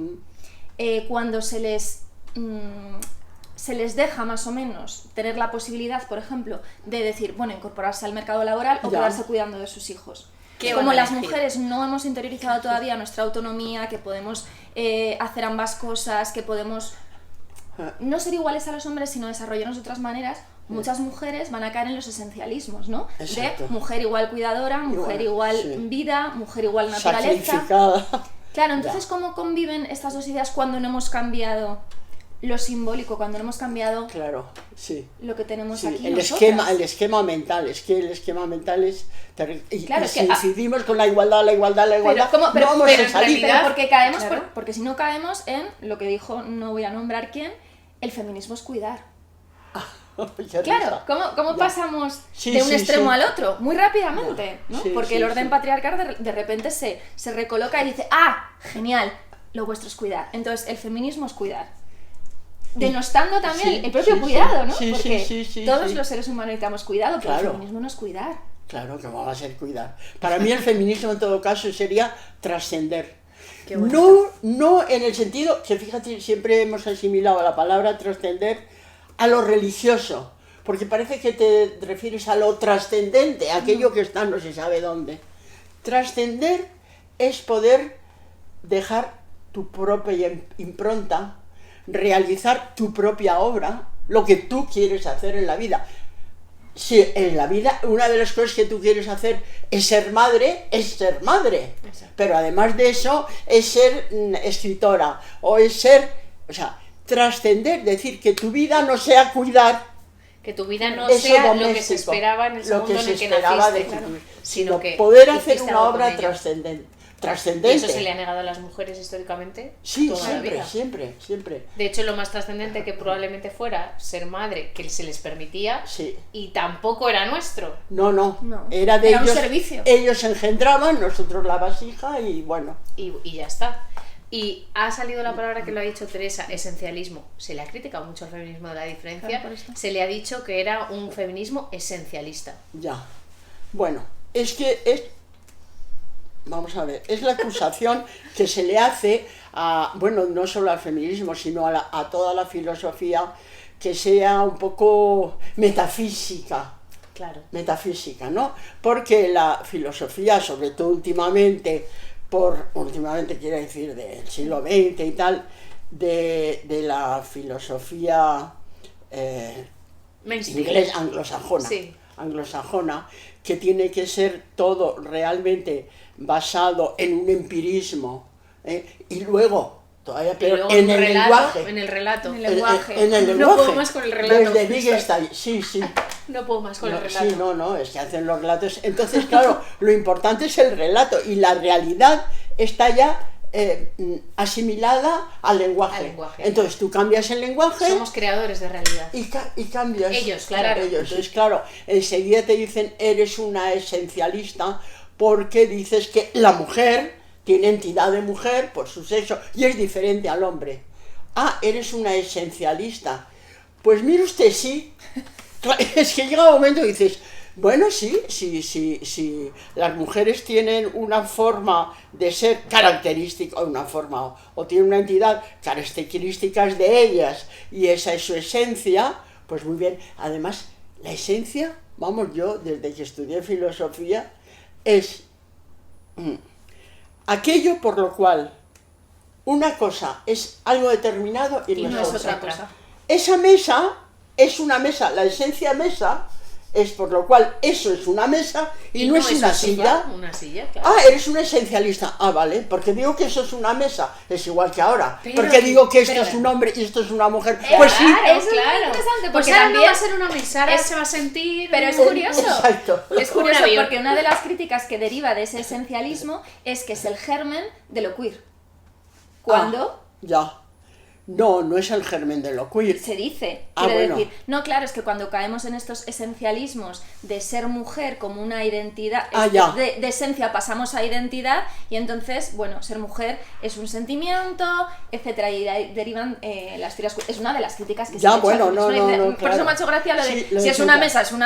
cuando se les deja más o menos tener la posibilidad, por ejemplo, de decir, bueno, incorporarse al mercado laboral o Ya. quedarse cuidando de sus hijos. ¿Qué Como van a las elegir? mujeres no hemos interiorizado todavía nuestra autonomía, que podemos hacer ambas cosas, que podemos no ser iguales a los hombres, sino desarrollarnos de otras maneras, muchas mujeres van a caer en los esencialismos, ¿no? Exacto. De mujer igual cuidadora, mujer igual sí. vida, mujer igual naturaleza. Sacrificada. Claro, entonces, Ya. ¿cómo conviven estas dos ideas cuando no hemos cambiado lo simbólico, cuando no hemos cambiado Claro, sí. lo que tenemos Sí, aquí el nosotras? esquema mental, es que el esquema mental es y Claro, y es si que- incidimos con la igualdad, Pero, ¿cómo? no vamos pero a en salir. realidad- Pero porque caemos, Claro. porque si no caemos en lo que dijo, no voy a nombrar quién, el feminismo es cuidar. Ya Claro, está. ¿cómo Ya. pasamos Sí, de un sí, extremo sí. al otro? Muy rápidamente, ¿no? Sí, Porque sí, el orden sí. patriarcal de repente se recoloca y dice, ¡ah, genial! Lo vuestro es cuidar. Entonces, el feminismo es cuidar. Denostando también Sí, el propio sí, cuidado, sí. ¿no? Sí, Porque sí, todos sí. los seres humanos necesitamos cuidado, pero Claro. el feminismo no es cuidar. Claro que va a ser cuidar. Para mí el feminismo en todo caso sería trascender. Qué bonito. No en el sentido que fíjate, siempre hemos asimilado la palabra trascender a lo religioso, porque parece que te refieres a lo trascendente, aquello que está no se sabe dónde. Trascender es poder dejar tu propia impronta, realizar tu propia obra, lo que tú quieres hacer en la vida. Si en la vida una de las cosas que tú quieres hacer es ser madre, Exacto. pero además de eso es ser escritora o es ser, o sea, trascender, decir que tu vida no sea cuidar Que tu vida no eso sea lo que doméstico, se esperaba en el lo segundo que en se el que esperaba de naciste, ti, claro, sino que poder hacer hiciste una algo con obra ello. trascendente. Y eso se le ha negado a las mujeres históricamente Sí, toda la siempre, vida. siempre. De hecho, lo más trascendente que probablemente fuera ser madre, que se les permitía, Sí. y tampoco era nuestro. No, No, era de era un ellos. servicio. Ellos engendraban, nosotros la vasija y bueno. Y ya está. Y ha salido la palabra que lo ha dicho Teresa, esencialismo. Se le ha criticado mucho al feminismo de la diferencia. Claro, por esto. Se le ha dicho que era un feminismo esencialista. Ya. Bueno, es que es. Vamos a ver, es la acusación que se le hace a, bueno, no solo al feminismo, sino a toda la filosofía que sea un poco metafísica. Claro. Metafísica, ¿no? Porque la filosofía, sobre todo últimamente quiere decir del siglo XX y tal, de la filosofía Mainstream. inglés anglosajona, Sí. anglosajona, que tiene que ser todo realmente basado en un empirismo, y luego, todavía Y peor, luego en el relato, lenguaje. En el relato. En el lenguaje. En el No lenguaje. puedo más con el relato. Desde Wittgenstein, sí. No puedo más con No, el relato. sí, no, es que hacen los relatos. Entonces, claro, lo importante es el relato y la realidad está ya asimilada al lenguaje. Al lenguaje. Entonces tú cambias el lenguaje Somos creadores de realidad. y cambias. Ellos, claro. Ellos. Entonces, claro, enseguida te dicen eres una esencialista porque dices que la mujer tiene entidad de mujer por su sexo y es diferente al hombre. Ah, eres una esencialista. Pues mire usted, sí. Es que llega un momento y dices, bueno, sí, las mujeres tienen una forma de ser característica, o una forma, o tienen una entidad, características de ellas, y esa es su esencia, pues muy bien. Además, la esencia, vamos, yo desde que estudié filosofía, es aquello por lo cual una cosa es algo determinado y no es otra cosa. Esa mesa es una mesa, la esencia mesa es por lo cual eso es una mesa y no es una silla. Una silla, claro. Ah, eres un esencialista. Ah, vale, porque digo que eso es una mesa, es igual que ahora. Porque digo que esto es un hombre y esto es una mujer. Pues sí. Eso es muy interesante, porque ahora también no va a ser una mesa, ahora se va a sentir... Pero es curioso. Exacto. Es curioso porque una de las críticas que deriva de ese esencialismo es que es el germen de lo queer. Cuando... Ya. No es el germen de lo queer. Se dice, bueno. decir. No, claro, es que cuando caemos en estos esencialismos de ser mujer como una identidad, de esencia pasamos a identidad, y entonces, bueno, ser mujer es un sentimiento, etcétera, y de ahí derivan las tiras. Es una de las críticas que se ha hecho. Bueno, por claro. eso me ha hecho gracia lo de si es una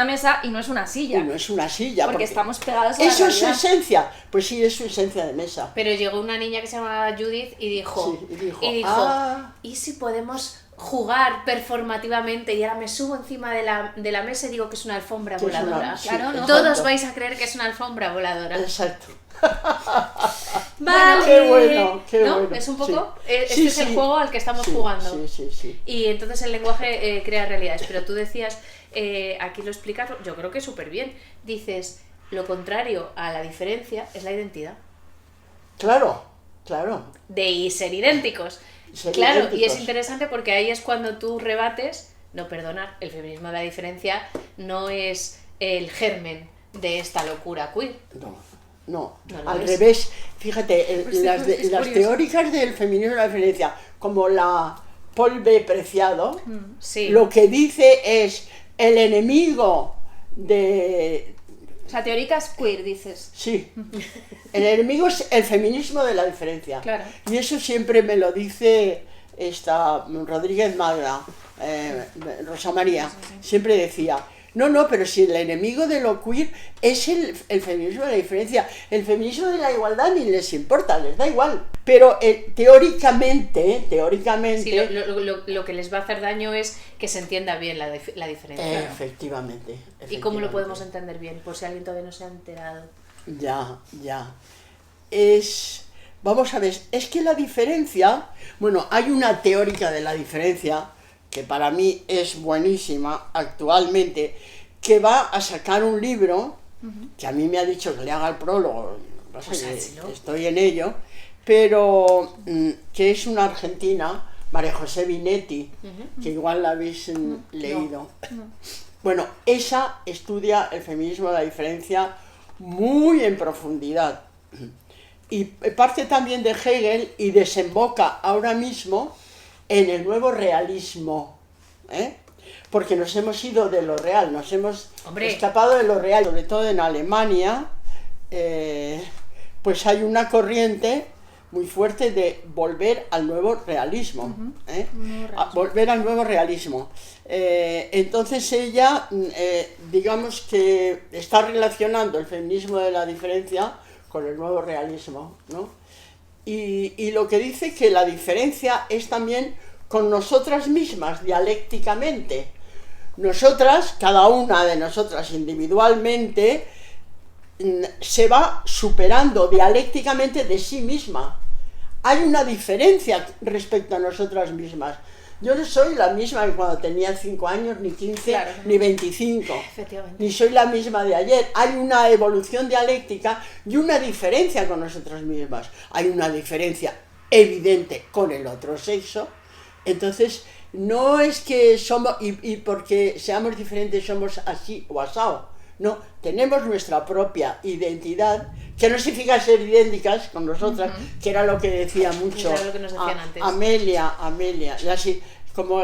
mesa y no es una silla. Y no es una silla. Porque estamos pegados a la ¿eso es su realidad. esencia? Pues sí, es su esencia de mesa. Pero llegó una niña que se llama Judith y dijo, ¿y si podemos jugar performativamente? Y ahora me subo encima de la mesa y digo que es una alfombra voladora. Claro, ¿no? Todos vais a creer que es una alfombra voladora. Exacto. Vale. Qué bueno, qué ¿no? bueno. Es un poco, Sí. este es el juego al que estamos jugando. Sí. Y entonces el lenguaje crea realidades. Pero tú decías, aquí lo explicas, yo creo que súper bien. Dices, lo contrario a la diferencia es la identidad. Claro. De ser idénticos. Claro, y es interesante porque ahí es cuando tú rebates, el feminismo de la diferencia no es el germen de esta locura queer. No, al revés. Fíjate, las teóricas del feminismo de la diferencia, como la Paul B. Preciado, lo que dice es el enemigo de... O sea, teóricas queer, dices. Sí. El enemigo es el feminismo de la diferencia. Claro. Y eso siempre me lo dice esta Rodríguez Magda, Rosa María. Siempre decía, pero si el enemigo de lo queer es el feminismo de la diferencia. El feminismo de la igualdad ni les importa, les da igual. Pero teóricamente... Sí, lo que les va a hacer daño es que se entienda bien la diferencia. Efectivamente. ¿Y cómo lo podemos entender bien? Por si alguien todavía no se ha enterado. Ya. Vamos a ver, es que la diferencia... Bueno, hay una teórica de la diferencia que para mí es buenísima actualmente, que va a sacar un libro, que a mí me ha dicho que le haga el prólogo, estoy en ello, pero que es una argentina, María José Vinetti, que igual la habéis leído. No. Bueno, esa estudia el feminismo de la diferencia muy en profundidad, y parte también de Hegel y desemboca ahora mismo en el nuevo realismo, porque nos hemos ido de lo real, nos hemos escapado de lo real, sobre todo en Alemania, pues hay una corriente muy fuerte de volver al nuevo realismo, volver al nuevo realismo. Entonces ella, digamos que está relacionando el feminismo de la diferencia con el nuevo realismo, ¿no? Y lo que dice que la diferencia es también con nosotras mismas, dialécticamente. Nosotras, cada una de nosotras individualmente, se va superando dialécticamente de sí misma. Hay una diferencia respecto a nosotras mismas. Yo no soy la misma que cuando tenía 5 años, ni 15, ni 25. Ni soy la misma de ayer. Hay una evolución dialéctica y una diferencia con nosotras mismas. Hay una diferencia evidente con el otro sexo. Entonces, no es que somos, y porque seamos diferentes somos así o asao. No, tenemos nuestra propia identidad, que no significa ser idénticas con nosotras, que era lo que decía mucho lo que nos decían antes. Amelia,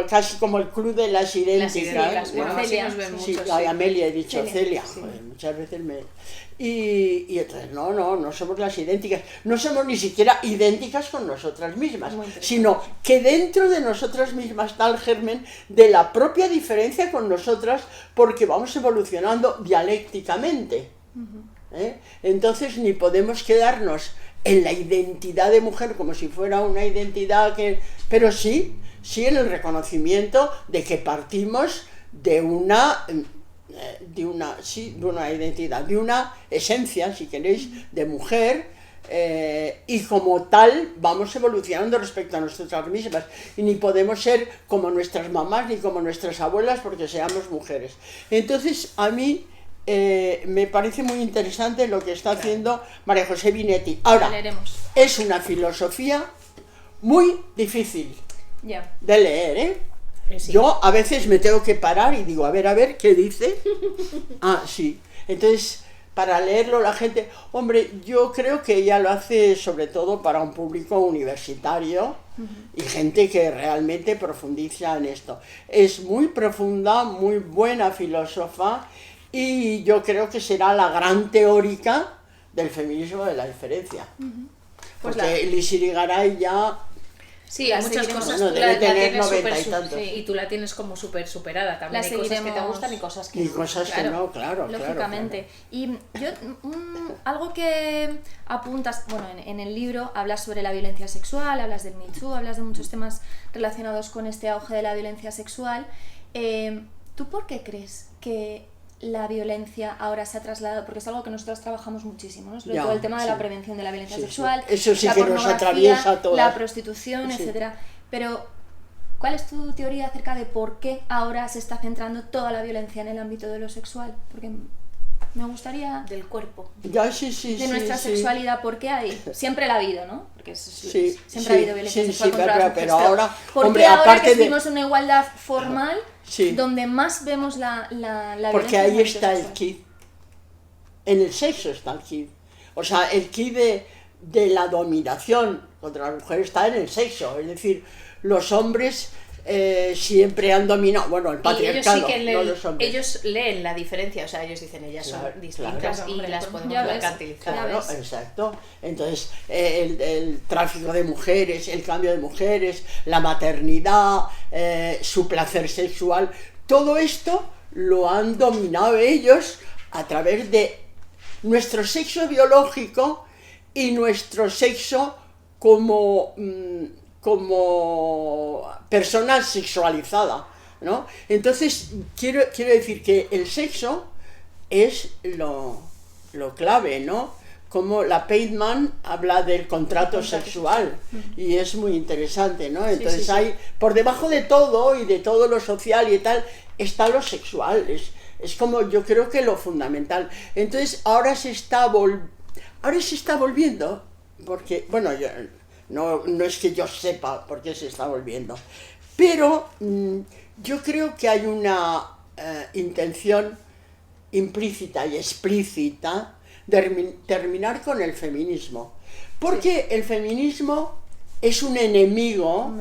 casi como el club de las idénticas. Bueno, así nos ven Sí, muchos, la Amelia he dicho, Celia. Sí. Joder, muchas veces me... Y entonces, no somos las idénticas, no somos ni siquiera idénticas con nosotras mismas, sino que dentro de nosotras mismas está el germen de la propia diferencia con nosotras, porque vamos evolucionando dialécticamente. Entonces ni podemos quedarnos en la identidad de mujer como si fuera una identidad que... Pero sí en el reconocimiento de que partimos de una identidad, de una esencia, si queréis, de mujer, y como tal vamos evolucionando respecto a nosotras mismas, y ni podemos ser como nuestras mamás ni como nuestras abuelas porque seamos mujeres. Entonces a mí me parece muy interesante lo que está haciendo María José Binetti. Ahora, es una filosofía muy difícil de leer, ¿eh? Sí. Yo a veces me tengo que parar y digo, a ver, ¿qué dice? Sí. Entonces, para leerlo la gente... Hombre, yo creo que ella lo hace sobre todo para un público universitario y gente que realmente profundiza en esto. Es muy profunda, muy buena filósofa, y yo creo que será la gran teórica del feminismo de la diferencia. Porque Liz Irigaray ya... Sí, hay muchas cosas tú la tienes súper y tú la tienes como súper superada también. Hay cosas que te gustan y cosas que no. Y cosas que no, claro. Lógicamente. Claro. Y yo, algo que apuntas, bueno, en el libro hablas sobre la violencia sexual, hablas del Me Too, hablas de muchos temas relacionados con este auge de la violencia sexual. ¿Tú por qué crees que la violencia ahora se ha trasladado? Porque es algo que nosotros trabajamos muchísimo, ¿no? Sobre todo el tema de la prevención de la violencia sexual, eso sí la que nos atraviesa todo, la prostitución, etcétera. Pero ¿cuál es tu teoría acerca de por qué ahora se está centrando toda la violencia en el ámbito de lo sexual? Porque me gustaría... Del cuerpo. De nuestra sexualidad, ¿por qué hay? Siempre la ha habido, ¿no? Porque siempre ha habido violencia sexual contra las mujeres. Pero ahora, ¿por qué ahora que estuvimos en una igualdad formal, donde más vemos la violencia? Porque ahí está el kit. En el sexo está el kit. O sea, el kit de la dominación contra las mujeres está en el sexo. Es decir, los hombres... siempre han dominado, bueno, el patriarcado, ellos sí que no los hombres. Ellos leen la diferencia, o sea, ellos dicen ellas son distintas y las podemos mercantilizar. Claro, exacto. Entonces, el tráfico de mujeres, el cambio de mujeres, la maternidad, su placer sexual, todo esto lo han dominado ellos a través de nuestro sexo biológico y nuestro sexo como persona sexualizada, ¿no? Entonces, quiero decir que el sexo es lo clave, ¿no? Como la Pateman habla del contrato sexual, y es muy interesante, ¿no? Entonces hay, por debajo de todo y de todo lo social y tal, está lo sexual, es como yo creo que lo fundamental. Entonces ahora se está volviendo, porque, bueno, no es que yo sepa por qué se está volviendo, pero yo creo que hay una intención implícita y explícita de terminar con el feminismo, porque el feminismo es un enemigo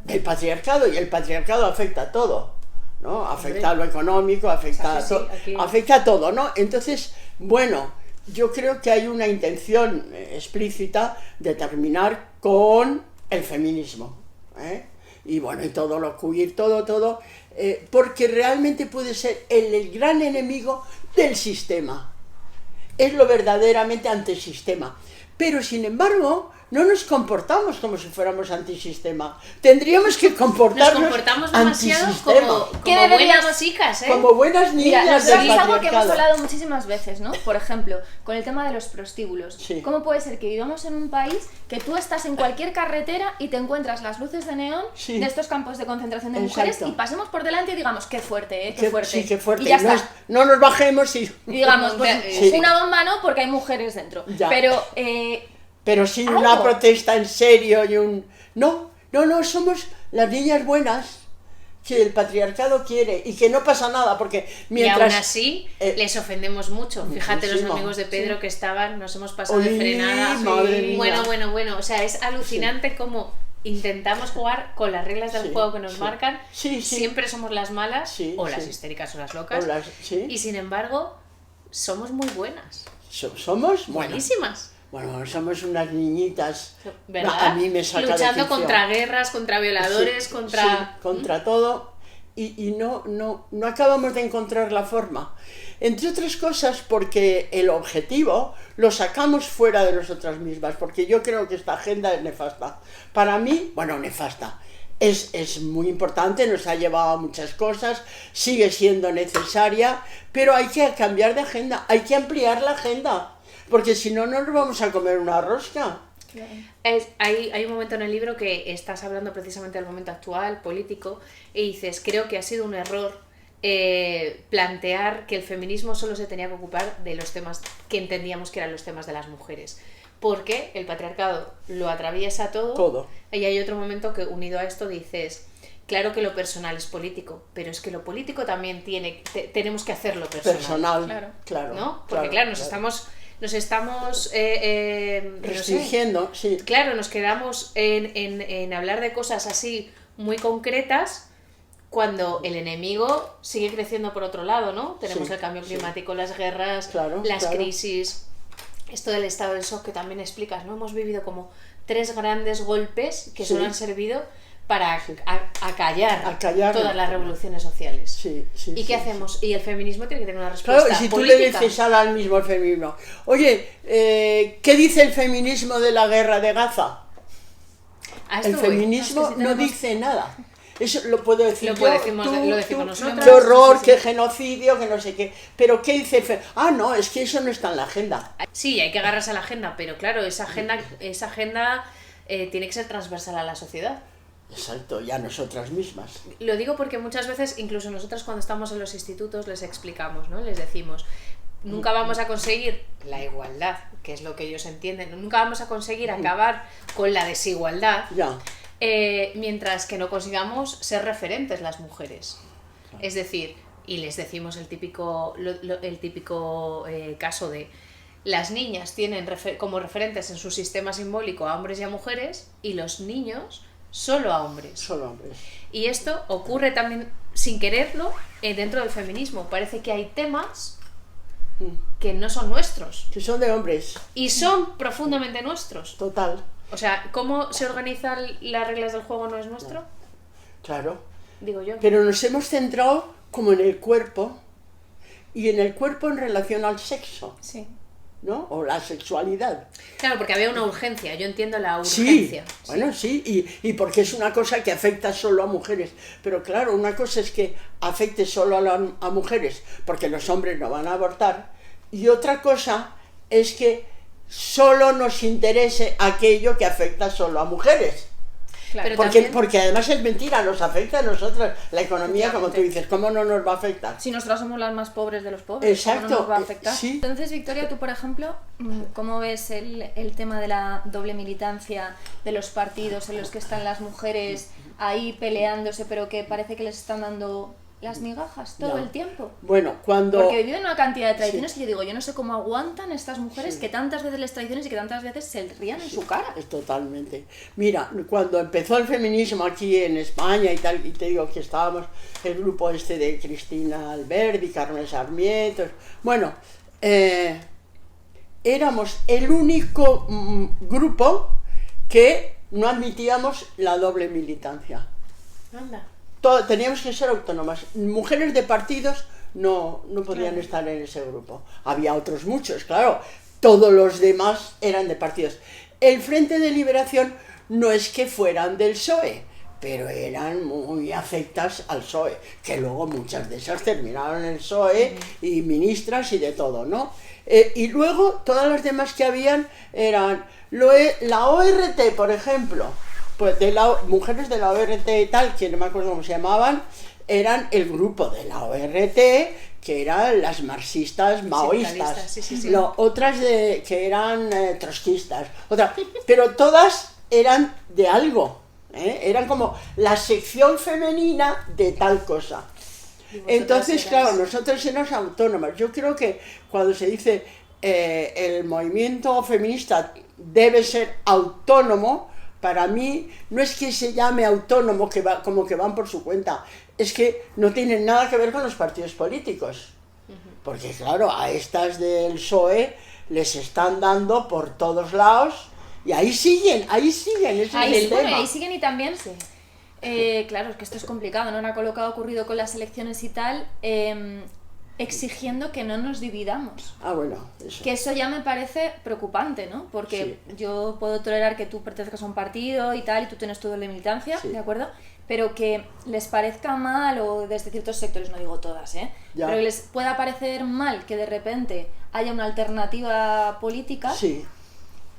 del patriarcado, y el patriarcado afecta a todo, ¿no? Afecta a lo económico, afecta a todo, ¿no? Entonces, bueno, yo creo que hay una intención explícita de terminar con el feminismo, y bueno, y todo lo queer, todo, porque realmente puede ser el gran enemigo del sistema, es lo verdaderamente antisistema, pero sin embargo no nos comportamos como si fuéramos antisistema. Tendríamos que comportarnos. Nos comportamos demasiado como buenas chicas, ¿eh? Como buenas niñas del patriarcado. Es algo que hemos patriarcado. hablado muchísimas veces, ¿no? Por ejemplo, con el tema de los prostíbulos. Sí. ¿Cómo puede ser que vivamos en un país que tú estás en cualquier carretera y te encuentras las luces de neón Sí. de estos campos de concentración de Exacto. mujeres y pasemos por delante y digamos, qué fuerte, ¿eh? Qué fuerte. Sí, qué fuerte. Y ya está. No nos bajemos y digamos, pues, Sí. una bomba no, porque hay mujeres dentro. Ya. Pero sí, ¿algo? una protesta en serio y un... No, somos las niñas buenas que el patriarcado quiere y que no pasa nada, porque mientras... Y aún así les ofendemos mucho. Fíjate los amigos de Pedro que estaban, nos hemos pasado de frenada. Madre mía. Bueno, o sea, es alucinante como intentamos jugar con las reglas del juego que nos marcan, Sí. siempre somos las malas, Sí, o las sí. histéricas o las locas, Sí. y sin embargo, somos muy buenas, Somos buenísimas. Bueno, somos unas niñitas. ¿Verdad? A mí me saca luchando de quicio. contra guerras, contra violadores, Sí, contra... sí, contra todo. Y no acabamos de encontrar la forma. Entre otras cosas porque el objetivo lo sacamos fuera de nosotras mismas, porque yo creo que esta agenda es nefasta. Para mí, bueno, nefasta. Es muy importante, nos ha llevado a muchas cosas, sigue siendo necesaria, pero hay que cambiar de agenda, hay que ampliar la agenda. Porque si no, no nos vamos a comer una rosca. Hay un momento en el libro que estás hablando precisamente del momento actual, político, y dices, creo que ha sido un error plantear que el feminismo solo se tenía que ocupar de los temas que entendíamos que eran los temas de las mujeres. Porque el patriarcado lo atraviesa todo. Y hay otro momento que, unido a esto, dices... Claro que lo personal es político, pero es que lo político también tenemos que hacerlo personal. Claro. ¿No? Porque claro, nos estamos restringiendo, no sé, sí. Claro, nos quedamos en hablar de cosas así muy concretas cuando el enemigo sigue creciendo por otro lado, ¿no? Tenemos el cambio climático, las guerras, las crisis, esto del estado del shock que también explicas, ¿no? Hemos vivido como 3 grandes golpes que solo han servido para acallar todas las revoluciones sociales. ¿Y qué hacemos? Y el feminismo tiene que tener una respuesta Claro, si política. tú le dices al mismo el feminismo, oye, ¿qué dice el feminismo de la guerra de Gaza? El feminismo no dice nada. Eso lo puedo decir lo decimos nosotros. Qué horror, qué genocidio, que no sé qué. Pero ¿qué dice el feminismo? Ah, no, es que eso no está en la agenda. Sí, hay que agarrarse a la agenda, pero claro, esa agenda tiene que ser transversal a la sociedad. Exacto, y a nosotras mismas. Lo digo porque muchas veces, incluso nosotras cuando estamos en los institutos les explicamos, ¿no? Les decimos, nunca vamos a conseguir la igualdad, que es lo que ellos entienden, nunca vamos a conseguir acabar con la desigualdad, mientras que no consigamos ser referentes las mujeres. Es decir, y les decimos el típico caso de las niñas tienen como referentes en su sistema simbólico a hombres y a mujeres, y los niños solo a hombres. Y esto ocurre también sin quererlo dentro del feminismo. Parece que hay temas que no son nuestros. Que son de hombres. Y son profundamente nuestros. Total. O sea, ¿cómo se organizan las reglas del juego no es nuestro? Claro. Digo yo. Pero nos hemos centrado como en el cuerpo, y en el cuerpo en relación al sexo. Sí. ¿No? O la sexualidad. Claro, porque había una urgencia, yo entiendo la urgencia. Sí, bueno, sí, y porque es una cosa que afecta solo a mujeres. Pero claro, una cosa es que afecte solo a mujeres, porque los hombres no van a abortar, y otra cosa es que solo nos interese aquello que afecta solo a mujeres. Claro. Pero porque además es mentira, nos afecta a nosotras. La economía, como tú dices, ¿cómo no nos va a afectar? Si nosotras somos las más pobres de los pobres, exacto, ¿cómo no nos va a afectar? Sí. Entonces, Victoria, tú, por ejemplo, ¿cómo ves el tema de la doble militancia de los partidos en los que están las mujeres ahí peleándose, pero que parece que les están dando las migajas todo el tiempo? Bueno, porque viven una cantidad de tradiciones que yo digo, yo no sé cómo aguantan estas mujeres que tantas veces les traiciones y que tantas veces se rían en su cara. Totalmente. Mira, cuando empezó el feminismo aquí en España y tal, y te digo que estábamos el grupo este de Cristina Alberdi, Carmen Sarmiento, bueno, éramos el único grupo que no admitíamos la doble militancia. Anda. Teníamos que ser autónomas. Mujeres de partidos no podían estar en ese grupo. Había otros muchos, claro. Todos los demás eran de partidos. El Frente de Liberación no es que fueran del PSOE, pero eran muy afectas al PSOE, que luego muchas de esas terminaron en el PSOE y ministras y de todo, ¿no? Y luego todas las demás que habían eran la ORT, por ejemplo. Pues mujeres de la ORT y tal, que no me acuerdo cómo se llamaban, eran el grupo de la ORT, que eran las marxistas maoístas, otras que eran trotskistas, pero todas eran de algo, eran como la sección femenina de tal cosa. Entonces, claro, nosotros éramos autónomas. Yo creo que cuando se dice el movimiento feminista debe ser autónomo, para mí no es que se llame autónomo, como que van por su cuenta, es que no tienen nada que ver con los partidos políticos. Porque claro, a estas del PSOE les están dando por todos lados y ahí siguen, ese es el tema. Bueno, ahí siguen y también, claro, es que esto es complicado, ¿no? Ahora con lo que ha ocurrido con las elecciones y tal, exigiendo que no nos dividamos. Bueno, eso. Que eso ya me parece preocupante, ¿no? Porque yo puedo tolerar que tú pertenezcas a un partido y tal, y tú tienes tu doble militancia, ¿de acuerdo? Pero que les parezca mal, o desde ciertos sectores, no digo todas, pero que les pueda parecer mal que de repente haya una alternativa política,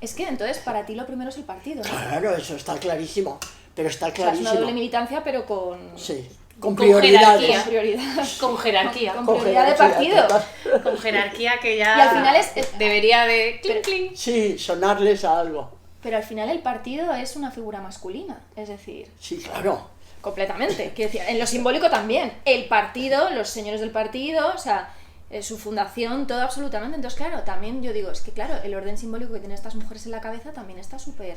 es que entonces para ti lo primero es el partido, ¿no? Claro, eso está clarísimo, pero está clarísimo. O sea, es una doble militancia, pero con... Con prioridades. Con jerarquía. Con prioridad de partido. Con jerarquía que ya y al final debería de... Clink, clink. Sí, sonarles a algo. Pero al final el partido es una figura masculina, es decir... Sí, claro. Completamente. Quiero decir, en lo simbólico también. El partido, los señores del partido, o sea, su fundación, todo absolutamente. Entonces, claro, también yo digo, es que claro, el orden simbólico que tienen estas mujeres en la cabeza también está súper...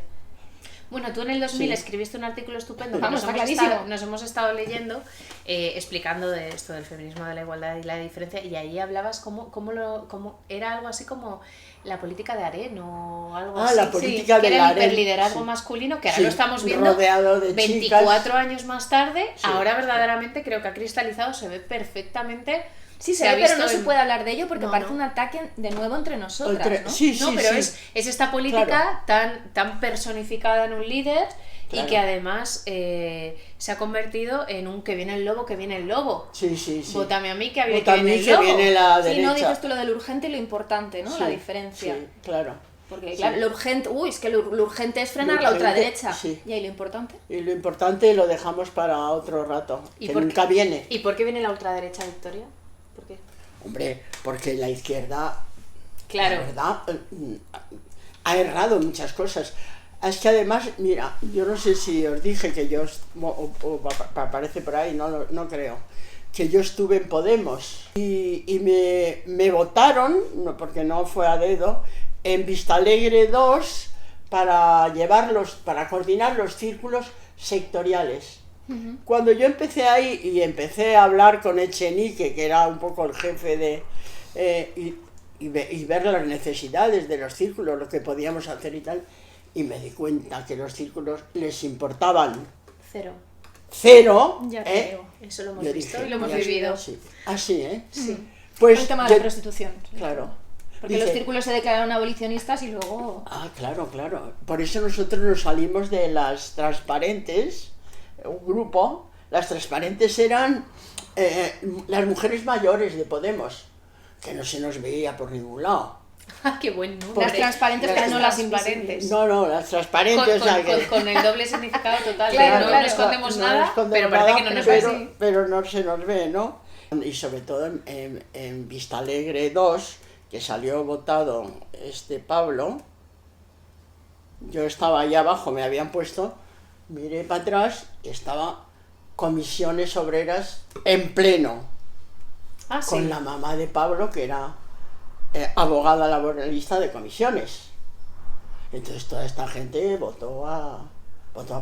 Bueno, tú en el 2000 escribiste un artículo estupendo que nos hemos estado leyendo explicando de esto del feminismo, de la igualdad y la diferencia, y ahí hablabas como era algo así como la política de harén o algo así. La política que del era el harén, hiperliderazgo masculino, que ahora lo estamos viendo rodeado de 24 chicas. Años más tarde, ahora verdaderamente creo que ha cristalizado, se ve perfectamente. Sí, se ve, pero no se puede hablar de ello porque parece un ataque de nuevo entre nosotras, ¿no? Pero es esta política tan personificada en un líder y que además se ha convertido en un que viene el lobo, que viene el lobo. Vótame a mí, que viene el lobo. Viene la derecha. Sí, no dices tú lo del urgente y lo importante, ¿no? La diferencia. Sí, claro. Porque claro, lo urgente, es que lo urgente es frenar la ultraderecha. ¿Y ahí lo importante? Y lo importante lo dejamos para otro rato, que nunca viene. ¿Y por qué viene la ultraderecha, Victoria? ¿Por qué? Hombre, porque la izquierda, la verdad, ha errado en muchas cosas. Es que además, mira, yo no sé si os dije que yo, o aparece por ahí, no creo, que yo estuve en Podemos y me votaron, porque no fue a dedo, en Vistalegre 2 para coordinar los círculos sectoriales. Cuando yo empecé ahí y empecé a hablar con Echenique, que era un poco el jefe y ver las necesidades de los círculos, lo que podíamos hacer y tal, y me di cuenta que los círculos les importaban cero. Ya creo, eso lo hemos visto y lo hemos vivido. Así, Sí. Pues el tema de la prostitución. Claro. Porque los círculos se declararon abolicionistas y luego... Claro. Por eso nosotros nos salimos de las transparentes, un grupo. Las transparentes eran las mujeres mayores de Podemos, que no se nos veía por ningún lado. ¡Qué buen nombre! Las transparentes, pero no las invisibles. No, las transparentes. Con el doble significado total. Claro, no escondemos nada, pero parece que no nos ve así. Pero no se nos ve, ¿no? Y sobre todo en Vistalegre 2, que salió votado Pablo, yo estaba ahí abajo, me habían puesto, miré para atrás y estaba Comisiones Obreras en pleno, con la mamá de Pablo, que era abogada laboralista de comisiones. Entonces toda esta gente votó a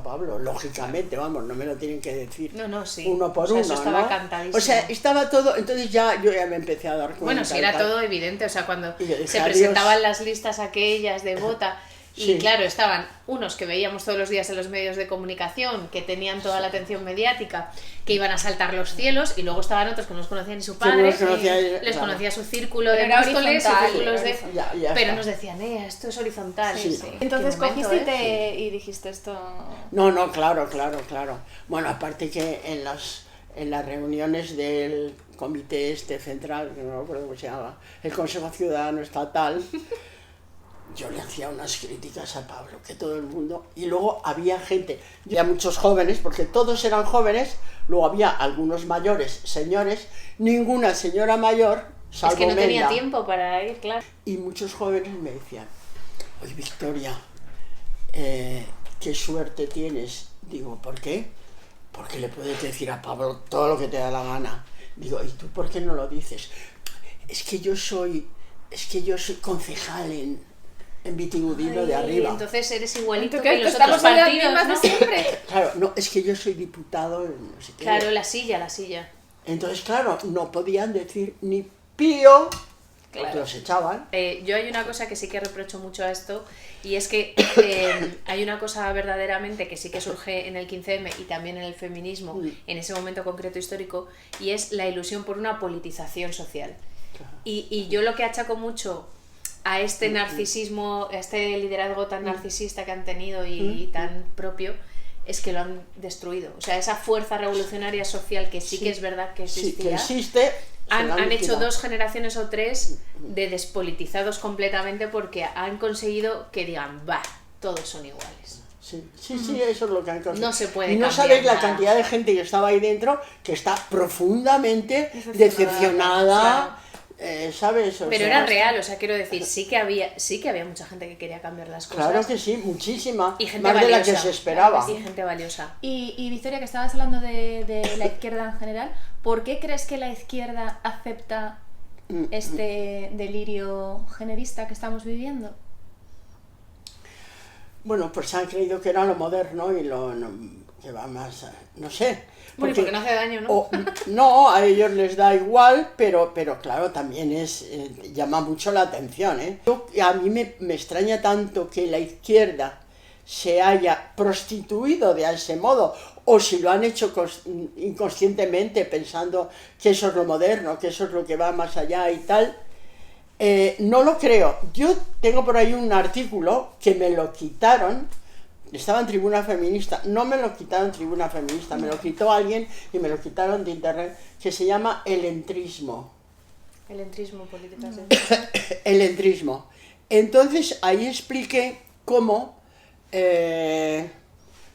Pablo, lógicamente, vamos, no me lo tienen que decir uno por uno, eso estaba cantadísimo. O sea, estaba todo, entonces yo ya me empecé a dar cuenta. Bueno, sí, era todo evidente, o sea, cuando se presentaban las listas aquellas de vota, y claro, estaban unos que veíamos todos los días en los medios de comunicación, que tenían toda la atención mediática, que iban a saltar los cielos, y luego estaban otros que no los conocían ni su padre, les conocía su círculo de Móstoles, su círculo de... pero nos decían, esto es horizontal. Entonces cogiste y dijiste esto... No, claro. Bueno, aparte que en las reuniones del comité central, que no me acuerdo cómo se llama, el Consejo Ciudadano Estatal, yo le hacía unas críticas a Pablo, que todo el mundo... Y luego había gente, ya muchos jóvenes, porque todos eran jóvenes, luego había algunos mayores, señores, ninguna señora mayor, salvo es que no Menda. tenía tiempo para ir, claro. Y muchos jóvenes me decían, oye, Victoria, qué suerte tienes. Digo, ¿por qué? Porque le puedes decir a Pablo todo lo que te da la gana. Digo, ¿y tú por qué no lo dices? Es que yo soy concejal en Vitigudino Ay, de arriba. Entonces eres igualito ¿Qué? que los Estamos otros en las partidos, mismas ¿no? de siempre. Claro, no, es que yo soy diputado, no sé qué. Claro, la silla. Entonces, claro, no podían decir ni pío, porque Claro. los echaban. Yo hay una cosa que sí que reprocho mucho a esto, y es que hay una cosa verdaderamente que sí que surge en el 15M y también en el feminismo, en ese momento concreto histórico, y es la ilusión por una politización social. Y yo lo que achaco mucho a este narcisismo, a este liderazgo tan narcisista que han tenido y tan propio, es que lo han destruido. O sea, esa fuerza revolucionaria social que sí que es verdad que Sí, existía, que existe. han hecho 2 generaciones o 3 de despolitizados completamente, porque han conseguido que digan, bah, todos son iguales. Sí, eso es lo que han conseguido. No se puede Y no cambiar sabéis la nada. cantidad de gente que estaba ahí dentro que está profundamente Decepcionada, decepcionada, ¿sabes? O Pero sea, era real, o sea, quiero decir, sí que había mucha gente que quería cambiar las cosas. Claro que sí, muchísima, Y gente más valiosa. de la que se esperaba. Y gente valiosa. Y Victoria, que estabas hablando de la izquierda en general, ¿por qué crees que la izquierda acepta este delirio generista que estamos viviendo? Bueno, pues han creído que era lo moderno y que va más, no sé. Bueno, porque no hace daño, ¿no? No, a ellos les da igual, pero claro, también llama mucho la atención, ¿eh? A mí me extraña tanto que la izquierda se haya prostituido de ese modo, o si lo han hecho inconscientemente pensando que eso es lo moderno, que eso es lo que va más allá y tal. No lo creo. Yo tengo por ahí un artículo que me lo quitaron, estaba en Tribuna Feminista, no me lo quitaron en Tribuna Feminista, me lo quitó alguien y me lo quitaron de internet, que se llama El entrismo. El entrismo, políticas de... El entrismo. Entonces ahí expliqué cómo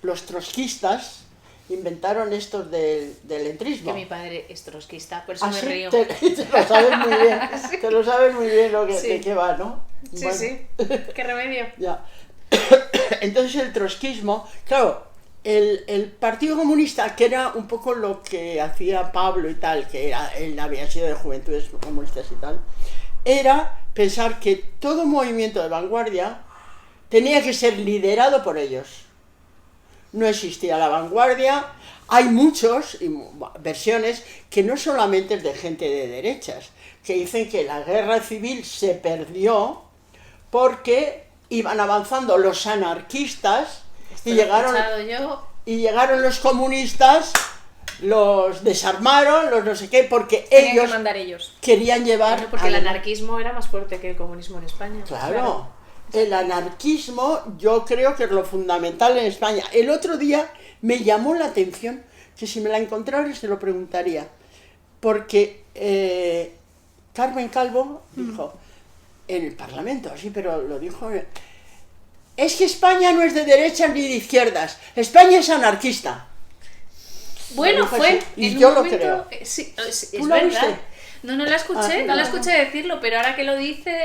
los trotskistas inventaron estos del entrismo. Que mi padre es trotskista, por eso ¿Ah, me sí? río. Te lo sabes muy bien, Sí. te lo sabes muy bien Sí. de qué va, ¿no? Sí, Bueno. sí, qué remedio. Ya. Entonces el trotskismo, claro, el Partido Comunista, que era un poco lo que hacía Pablo y tal, que él había sido de Juventudes Comunistas y tal, era pensar que todo movimiento de vanguardia tenía que ser liderado por ellos. No existía la vanguardia. Hay muchos versiones que no solamente es de gente de derechas, que dicen que la guerra civil se perdió porque iban avanzando los anarquistas y llegaron los comunistas, los desarmaron, los no sé qué, porque Tenían ellos que mandar ellos. querían llevar... Bueno, porque el anarquismo era más fuerte que el comunismo en España. Claro, el anarquismo yo creo que es lo fundamental en España. El otro día me llamó la atención, que si me la encontrara se lo preguntaría, porque Carmen Calvo dijo en el Parlamento, sí, pero lo dijo... Es que España no es de derechas ni de izquierdas, España es anarquista. Bueno, Lo dijo fue así, y en yo un lo momento... creo. Sí, es ¿Tú lo verdad. viste? No la escuché, Ah, no la no. escuché decirlo, pero ahora que lo dice,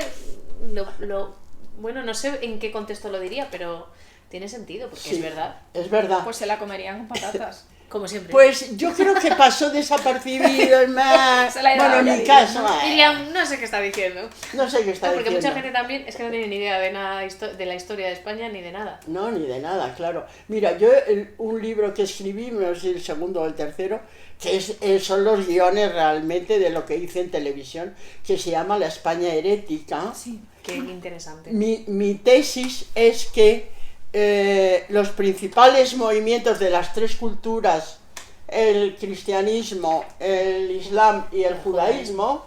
bueno, no sé en qué contexto lo diría, pero tiene sentido, porque Sí, es verdad, es verdad. Pues se la comerían con patatas. como siempre. Pues yo creo que pasó desapercibido, es más... Se la ha ido Bueno, a en la mi vida, caso, Dirían, no sé qué está diciendo. no sé qué está Porque diciendo. mucha gente también es que no tiene ni idea de nada de la historia de España ni de nada. No, ni de nada, claro. Mira, yo un libro que escribí, no sé si el segundo o el tercero, que son los guiones realmente de lo que hice en televisión, que se llama La España herética. Sí. Qué interesante. Mi tesis es que los principales movimientos de las tres culturas, el cristianismo, el islam y el judaísmo,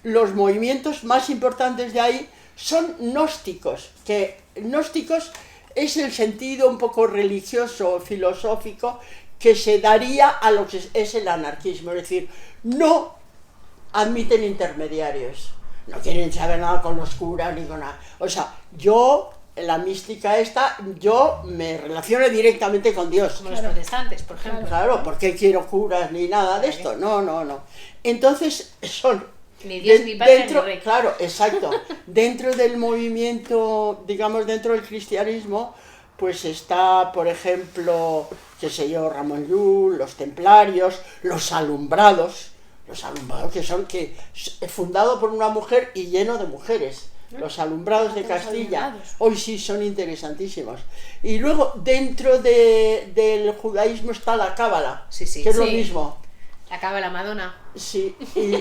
los movimientos más importantes de ahí son gnósticos, que gnósticos es el sentido un poco religioso, filosófico, que se daría a lo que es el anarquismo, es decir, no admiten intermediarios, no quieren saber nada con los curas ni con nada. O sea, yo, la mística esta, yo me relaciono directamente con Dios. Como los protestantes, por ejemplo. Claro, ¿por qué quiero curas ni nada de esto? No. Entonces, son... Ni Dios, ni padre, dentro, ni rey. Claro, exacto. Dentro del movimiento, digamos, dentro del cristianismo, pues está, por ejemplo, qué sé yo, Ramón Llull, los templarios, los alumbrados que son fundado por una mujer y lleno de mujeres. Los alumbrados de Los Castilla, alumbrados. hoy sí son interesantísimos. Y luego dentro del judaísmo está la cábala, Sí, sí. que es lo Sí. mismo. Acaba la Madonna. Sí,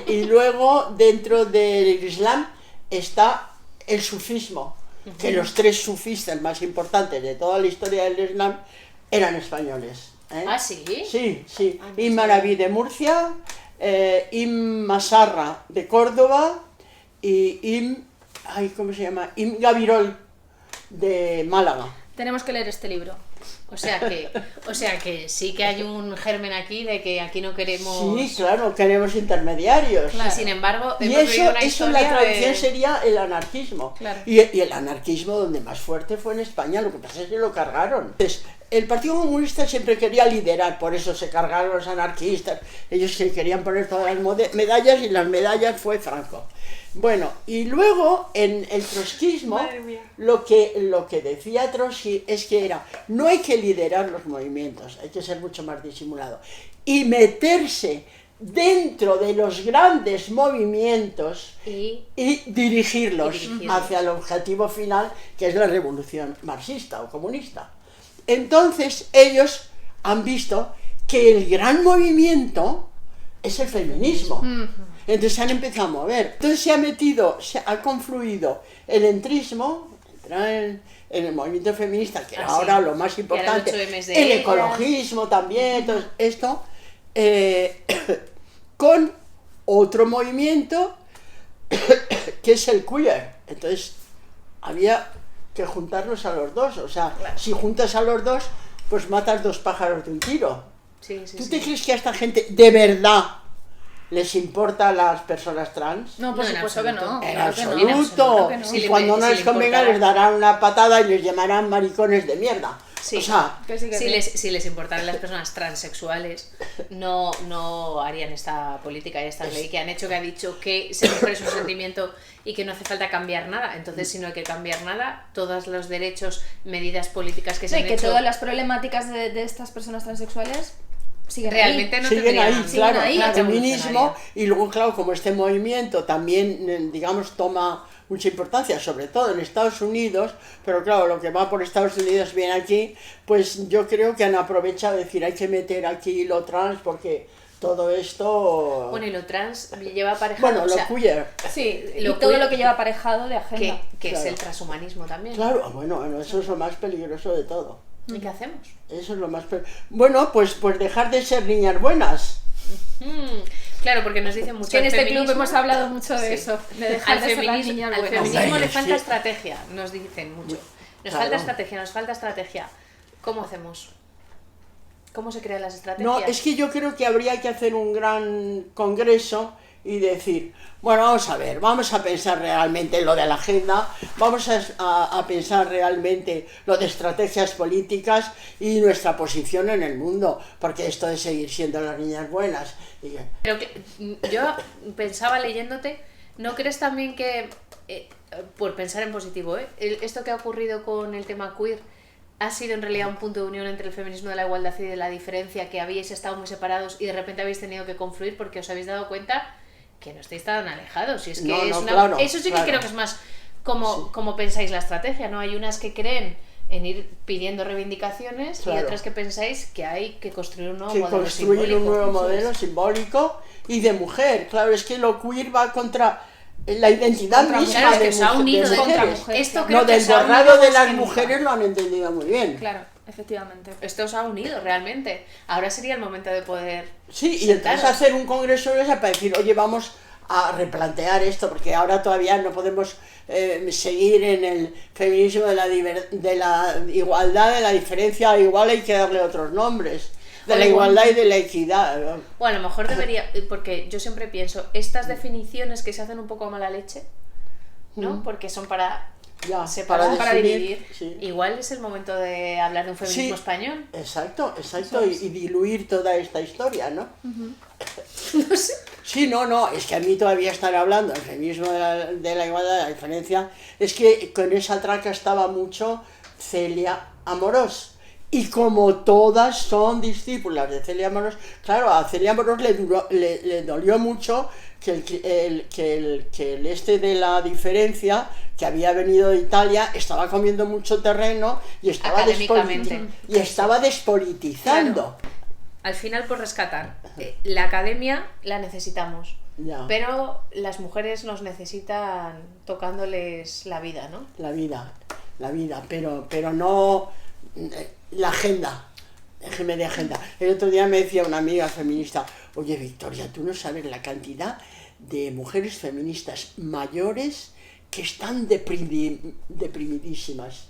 y luego dentro del Islam está el sufismo, que los 3 sufistas más importantes de toda la historia del Islam eran españoles. ¿Eh? ¿Ah, sí? Sí, sí. Ah, no Ibn sabía. Arabi de Murcia, Ibn Masarra de Córdoba y ¿cómo se llama? Ibn Gabirol de Málaga. Tenemos que leer este libro. O sea que sí que hay un germen aquí de que aquí no queremos... Sí, claro, queremos intermediarios. Y sin embargo, Y hemos vivido una eso en la historia traducción de... sería el anarquismo. Claro. Y el anarquismo donde más fuerte fue en España, lo que pasa es que lo cargaron. Entonces, el Partido Comunista siempre quería liderar, por eso se cargaron los anarquistas. Ellos que querían poner todas las medallas y las medallas fue Franco. Bueno, y luego en el trotskismo, Madre mía. lo que decía Trotsky es que no hay que liderar los movimientos, hay que ser mucho más disimulado. Y meterse dentro de los grandes movimientos Y dirigirlos Y dirigirlos. hacia el objetivo final, que es la revolución marxista o comunista. Entonces ellos han visto que el gran movimiento es el feminismo. Entonces se han empezado a mover. Entonces se ha confluido el entrismo, en el movimiento feminista, que era Ah, sí. ahora lo más Y ahora importante, el 8M de el ellas. ecologismo también, todo esto, con otro movimiento que es el queer. Entonces había que juntarlos a los dos, o sea, Claro. si juntas a los dos, pues matas 2 pájaros de un tiro. sí, sí, ¿Tú sí. te crees que a esta gente de verdad les importa a las personas trans? No, por No, en supuesto que absoluto. no. En claro que no. absoluto. Claro que no. Sí, Y le- cuando no si les le convenga importara. les darán una patada y les llamarán maricones de mierda. Sí. O sea, Que sí, que Si sí. les importaran las personas transexuales, no harían esta política y esta ley que han hecho, que ha dicho que ser mujer es un sentimiento y que no hace falta cambiar nada. Entonces, si no hay que cambiar nada, todos los derechos, medidas políticas que se Sí, han que hecho todas las problemáticas de estas personas transexuales siguen realmente no siguen ahí, tendrían... claro, ahí, el no feminismo, evolucionarían. y luego, claro, como este movimiento también, digamos, toma mucha importancia, sobre todo en Estados Unidos, pero claro, lo que va por Estados Unidos viene aquí, pues yo creo que han aprovechado de decir, hay que meter aquí lo trans, porque todo esto... Bueno, y lo trans lleva aparejado, Bueno, o lo sea, queer. Sí, y Lo todo queer- lo que lleva aparejado de agenda. que es Claro. el transhumanismo también. Claro, bueno, eso es lo más peligroso de todo. ¿Y qué hacemos? Eso es lo más... Bueno, pues dejar de ser niñas buenas. Claro, porque nos dicen mucho Que en al este club feminismo- hemos hablado mucho de Sí. eso, de dejar Al de ser las feminismo, niñas al buenas. feminismo Hombre, le es falta que- estrategia, nos dicen mucho. Nos Claro. falta estrategia, nos falta estrategia. ¿Cómo hacemos? ¿Cómo se crean las estrategias? No, es que yo creo que habría que hacer un gran congreso y decir, bueno, vamos a pensar realmente en lo de la agenda, vamos a pensar realmente lo de estrategias políticas y nuestra posición en el mundo, porque esto de seguir siendo las niñas buenas... Pero yo pensaba leyéndote, ¿no crees también que, por pensar en positivo, esto que ha ocurrido con el tema queer ha sido en realidad un punto de unión entre el feminismo de la igualdad y de la diferencia, que habíais estado muy separados y de repente habéis tenido que confluir porque os habéis dado cuenta que no estáis tan alejados? Y es que No, es no, una... claro, eso sí que claro. creo que es más como pensáis la estrategia, ¿no? Hay unas que creen en ir pidiendo reivindicaciones Claro. y otras que pensáis que hay que construir un nuevo Que modelo construir simbólico. un nuevo Eso modelo es. simbólico y de mujer. Claro, es que lo queer va contra la identidad Contra misma mujeres, de, que os ha mu- de unido de- contra mujeres. mujeres. Esto creo No, que del os ha unido borrado de más las que nunca. mujeres lo han entendido muy bien. Claro, efectivamente. Esto os ha unido realmente. Ahora sería el momento de poder... Sí, y sentaros. entonces hacer un congreso de esa para decir, oye, vamos a replantear esto, porque ahora todavía no podemos seguir en el feminismo de la igualdad, de la diferencia, igual hay que darle otros nombres, de la Oye, igualdad y de la equidad. O a lo mejor debería... Porque yo siempre pienso, estas definiciones que se hacen un poco a mala leche, ¿no? Porque son para Ya, separar, para definir, dividir. sí. Igual es el momento de hablar de un feminismo Sí. español. Exacto, y diluir toda esta historia, ¿no? No sé. Sí, no, es que a mí todavía estar hablando del feminismo de la igualdad, de la diferencia, es que con esa traca estaba mucho Celia Amorós, Y como todas son discípulas de Celia Amorós, claro, a Celia Amorós le dolió mucho que el este de la diferencia, que había venido de Italia, estaba comiendo mucho terreno y estaba, despolitizando. Claro. Al final, por rescatar, la academia la necesitamos, pero las mujeres nos necesitan tocándoles la vida, ¿no? La vida, pero no la agenda. Déjeme de agenda. El otro día me decía una amiga feminista, oye Victoria, tú no sabes la cantidad de mujeres feministas mayores que están deprimidísimas.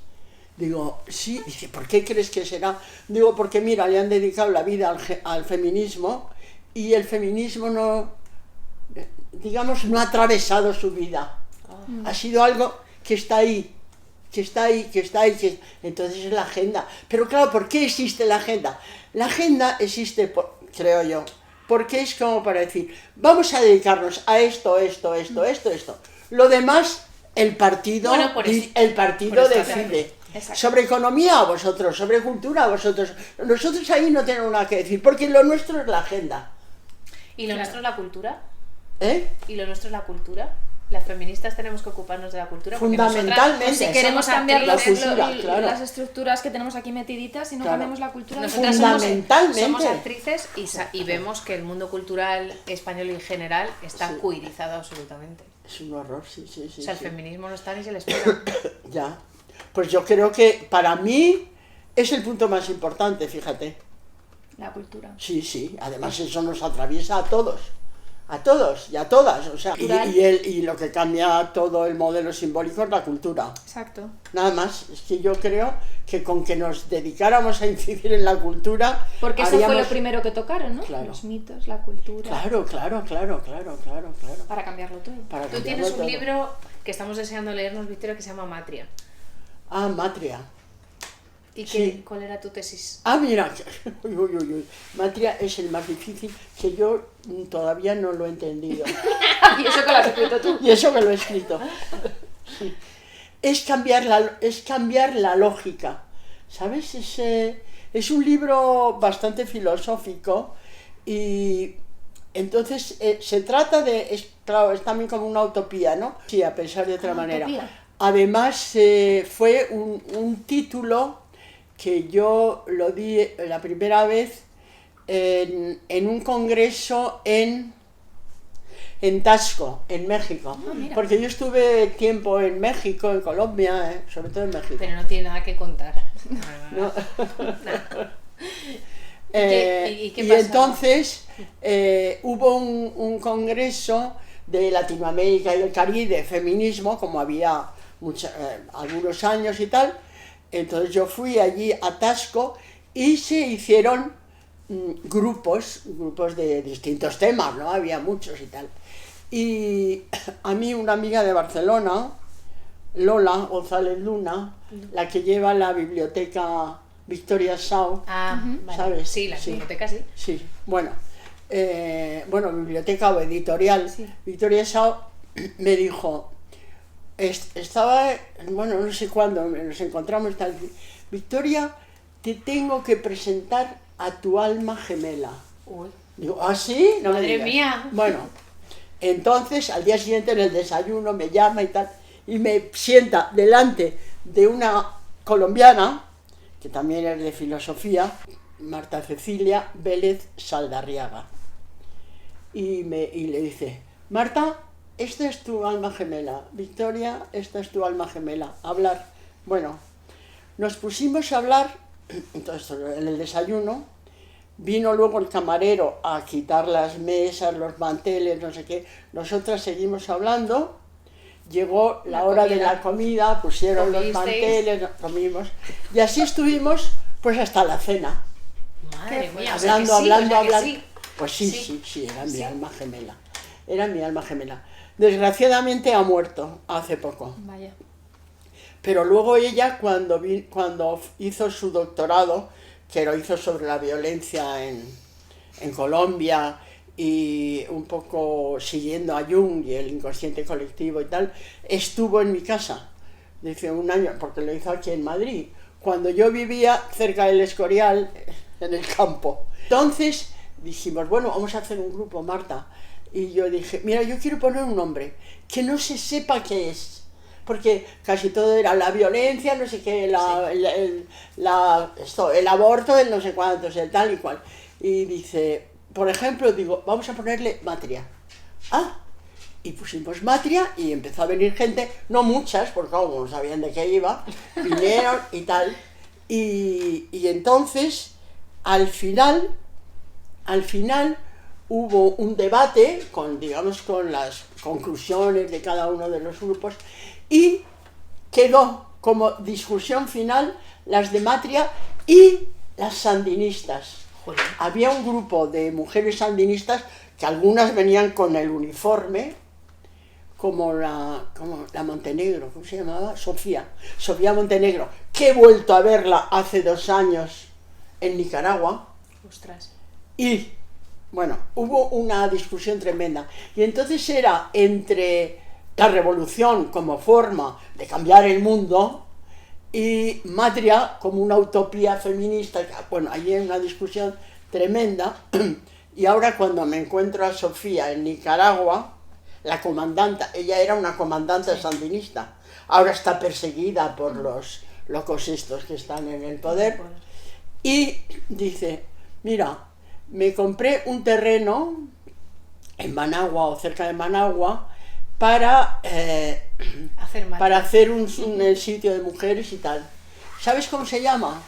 Digo, sí, dice, ¿por qué crees que será? Digo, porque mira, le han dedicado la vida al feminismo y el feminismo no, digamos, no ha atravesado su vida. Ha sido algo que está ahí. Entonces es la agenda. Pero claro, ¿por qué existe la agenda? La agenda existe, creo yo, porque es como para decir, vamos a dedicarnos a esto. Lo demás, el partido decide. Exacto. Sobre economía a vosotros, sobre cultura a vosotros. Nosotros ahí no tenemos nada que decir, porque lo nuestro es la agenda. ¿Y lo nuestro es la cultura? ¿Y lo nuestro es la cultura? Las feministas tenemos que ocuparnos de la cultura. Fundamentalmente. Si queremos cambiar las estructuras que tenemos aquí metiditas, si no cambiamos la cultura... Nosotras somos actrices y vemos que el mundo cultural español en general está cuirizado absolutamente. Es un horror, sí. O sea, el feminismo no está ni se le espera. Ya. Pues yo creo que para mí es el punto más importante, fíjate. La cultura. Sí. Además eso nos atraviesa a todos y a todas, o sea, y lo que cambia todo el modelo simbólico es la cultura. Exacto. Nada más, es que yo creo que con que nos dedicáramos a incidir en la cultura... Porque eso fue lo primero que tocaron, ¿no? Claro. Los mitos, la cultura. Claro. Para cambiarlo todo. Tú tienes un libro que estamos deseando leernos, Victoria, que se llama Matria. Ah, Matria. ¿Y cuál era tu tesis? Ah, mira, Matria es el más difícil, que yo todavía no lo he entendido. Y eso que lo has escrito tú. Y eso que lo he escrito. Sí. Es cambiar la lógica, ¿sabes? Es un libro bastante filosófico y entonces se trata de, claro, es también como una utopía, ¿no? Sí, a pensar de otra manera. Utopía. Además fue un título que yo lo di la primera vez en un congreso en Taxco, en México. Porque yo estuve tiempo en México, en Colombia, sobre todo en México. Pero no tiene nada que contar. No. ¿Y qué y pasó? entonces hubo un congreso de Latinoamérica y el Caribe de feminismo, como había algunos años y tal. Entonces yo fui allí a Taxco y se hicieron grupos de distintos temas, ¿no? Había muchos y tal. Y a mí una amiga de Barcelona, Lola González Luna, la que lleva la biblioteca Victoria Sau, vale. ¿sabes? Sí, la biblioteca sí. Sí, bueno, biblioteca o editorial, sí. Victoria Sau me dijo, estaba, bueno, no sé cuándo, nos encontramos, tal, Victoria, te tengo que presentar a tu alma gemela. Uy. Digo, ¿ah, sí? No Madre mía. Bueno, entonces al día siguiente en el desayuno me llama y tal, y me sienta delante de una colombiana, que también es de filosofía, Marta Cecilia Vélez Saldarriaga. Y le dice, Marta, esta es tu alma gemela, Victoria, esta es tu alma gemela, hablar. Bueno, nos pusimos a hablar, entonces en el desayuno, vino luego el camarero a quitar las mesas, los manteles, no sé qué, nosotras seguimos hablando, llegó la hora de la comida, pusieron los manteles, comimos, y así estuvimos pues hasta la cena. Madre mía, hablando. Sí. Pues sí, era mi alma gemela. Era mi alma gemela. Desgraciadamente ha muerto hace poco. Vaya. Pero luego ella, cuando hizo su doctorado, que lo hizo sobre la violencia en Colombia y un poco siguiendo a Jung y el inconsciente colectivo y tal, estuvo en mi casa. Dice un año, porque lo hizo aquí en Madrid. cuando yo vivía cerca del Escorial, en el campo. Entonces dijimos, bueno, vamos a hacer un grupo, Marta. Y yo dije, mira, yo quiero poner un nombre que no se sepa qué es. Porque casi todo era la violencia, no sé qué, el aborto, el no sé cuántos, el tal y cual. Y dice, por ejemplo, digo, vamos a ponerle Matria. Ah, y pusimos Matria y empezó a venir gente, no muchas, porque como no sabían de qué iba, vinieron y tal. Y entonces, al final hubo un debate con, digamos, con las conclusiones de cada uno de los grupos y quedó como discusión final las de Matria y las sandinistas. Joder. Había un grupo de mujeres sandinistas que algunas venían con el uniforme, como la Montenegro, ¿cómo se llamaba? Sofía Montenegro, que he vuelto a verla hace 2 años en Nicaragua. Ostras. Y, bueno, hubo una discusión tremenda. Y entonces era entre la revolución como forma de cambiar el mundo y Matria como una utopía feminista. Bueno, allí hay una discusión tremenda. Y ahora cuando me encuentro a Sofía en Nicaragua, la comandanta, ella era una comandante sandinista, ahora está perseguida por los locos estos que están en el poder, y dice, mira, me compré un terreno en Managua o cerca de Managua para hacer un sitio de mujeres y tal. ¿Sabes cómo se llama?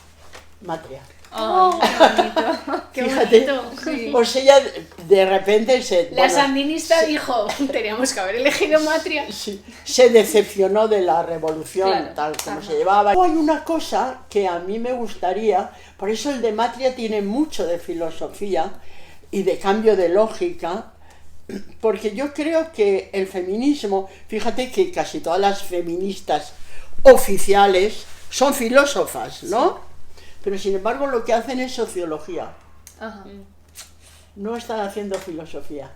Matria. Oh, qué bonito. Qué Fíjate, bonito. Sí. pues ella de repente La sandinista dijo, teníamos que haber elegido Matria. Sí, se decepcionó de la revolución, Claro, tal como ajá. se llevaba. Hay una cosa que a mí me gustaría, por eso el de Matria tiene mucho de filosofía y de cambio de lógica, porque yo creo que el feminismo, fíjate que casi todas las feministas oficiales son filósofas, ¿no? Pero sin embargo lo que hacen es sociología. Ajá. No están haciendo filosofía.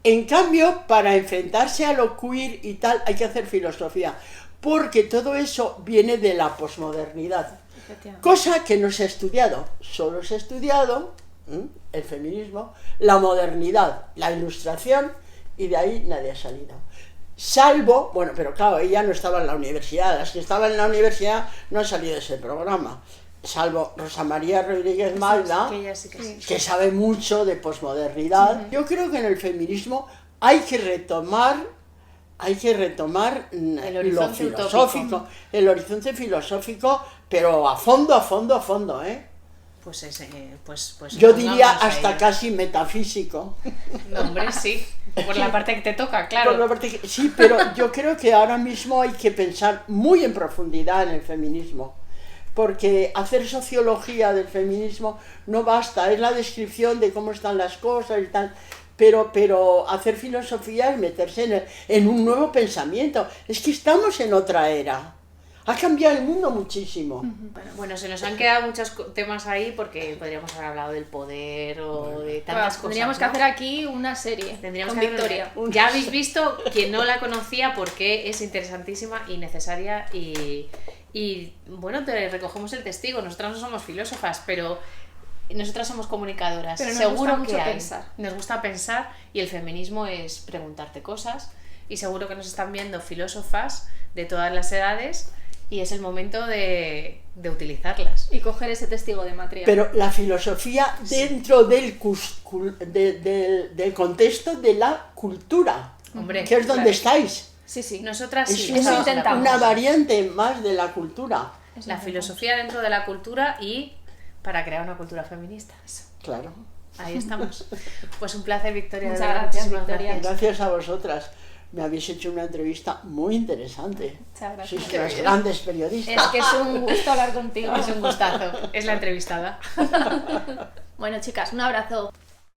En cambio, para enfrentarse a lo queer y tal, hay que hacer filosofía, porque todo eso viene de la posmodernidad, cosa que no se ha estudiado. Solo se ha estudiado el feminismo, la modernidad, la ilustración, y de ahí nadie ha salido. Salvo, bueno, pero claro, ella no estaba en la universidad, las que estaban en la universidad no han salido de ese programa, salvo Rosa María Rodríguez Malda, Que ella sí que sí. que sabe mucho de posmodernidad. Yo creo que en el feminismo hay que retomar El lo horizonte filosófico, utópico. el horizonte filosófico, pero a fondo, ¿eh? Pues Yo diría pongamos a hasta ello. casi metafísico. No, hombre, sí. Por la parte que te toca, Por claro. la parte sí, pero yo creo que ahora mismo hay que pensar muy en profundidad en el feminismo, porque hacer sociología del feminismo no basta, es la descripción de cómo están las cosas y tal, pero hacer filosofía es meterse en un nuevo pensamiento. Es que estamos en otra era. Ha cambiado el mundo muchísimo. Bueno, se nos han quedado muchos temas ahí porque podríamos haber hablado del poder o de tantas cosas. Tendríamos que ¿no? hacer aquí una serie Tendríamos con que hacer Victoria. Ya habéis visto quien no la conocía porque es interesantísima y necesaria y bueno, te recogemos el testigo. Nosotras no somos filósofas, pero nosotras somos comunicadoras. Pero nos seguro gusta mucho que hay. pensar. Nos gusta pensar y el feminismo es preguntarte cosas y seguro que nos están viendo filósofas de todas las edades y es el momento de utilizarlas. Y coger ese testigo de Matria. Pero la filosofía dentro del contexto de la cultura, Hombre, que es donde claro. estáis. Sí. Nosotras Es sí, una, eso es intentamos. una variante más de la cultura. la filosofía dentro de la cultura y para crear una cultura feminista. Claro. Ahí estamos. Pues un placer, Victoria. Muchas de verdad, gracias, muchísimas Victoria. Gracias a vosotras. Me habéis hecho una entrevista muy interesante. Muchas gracias. Sois unas grandes periodistas. Es que es un gusto hablar contigo. Es un gustazo. Es la entrevistada. Bueno, chicas, un abrazo.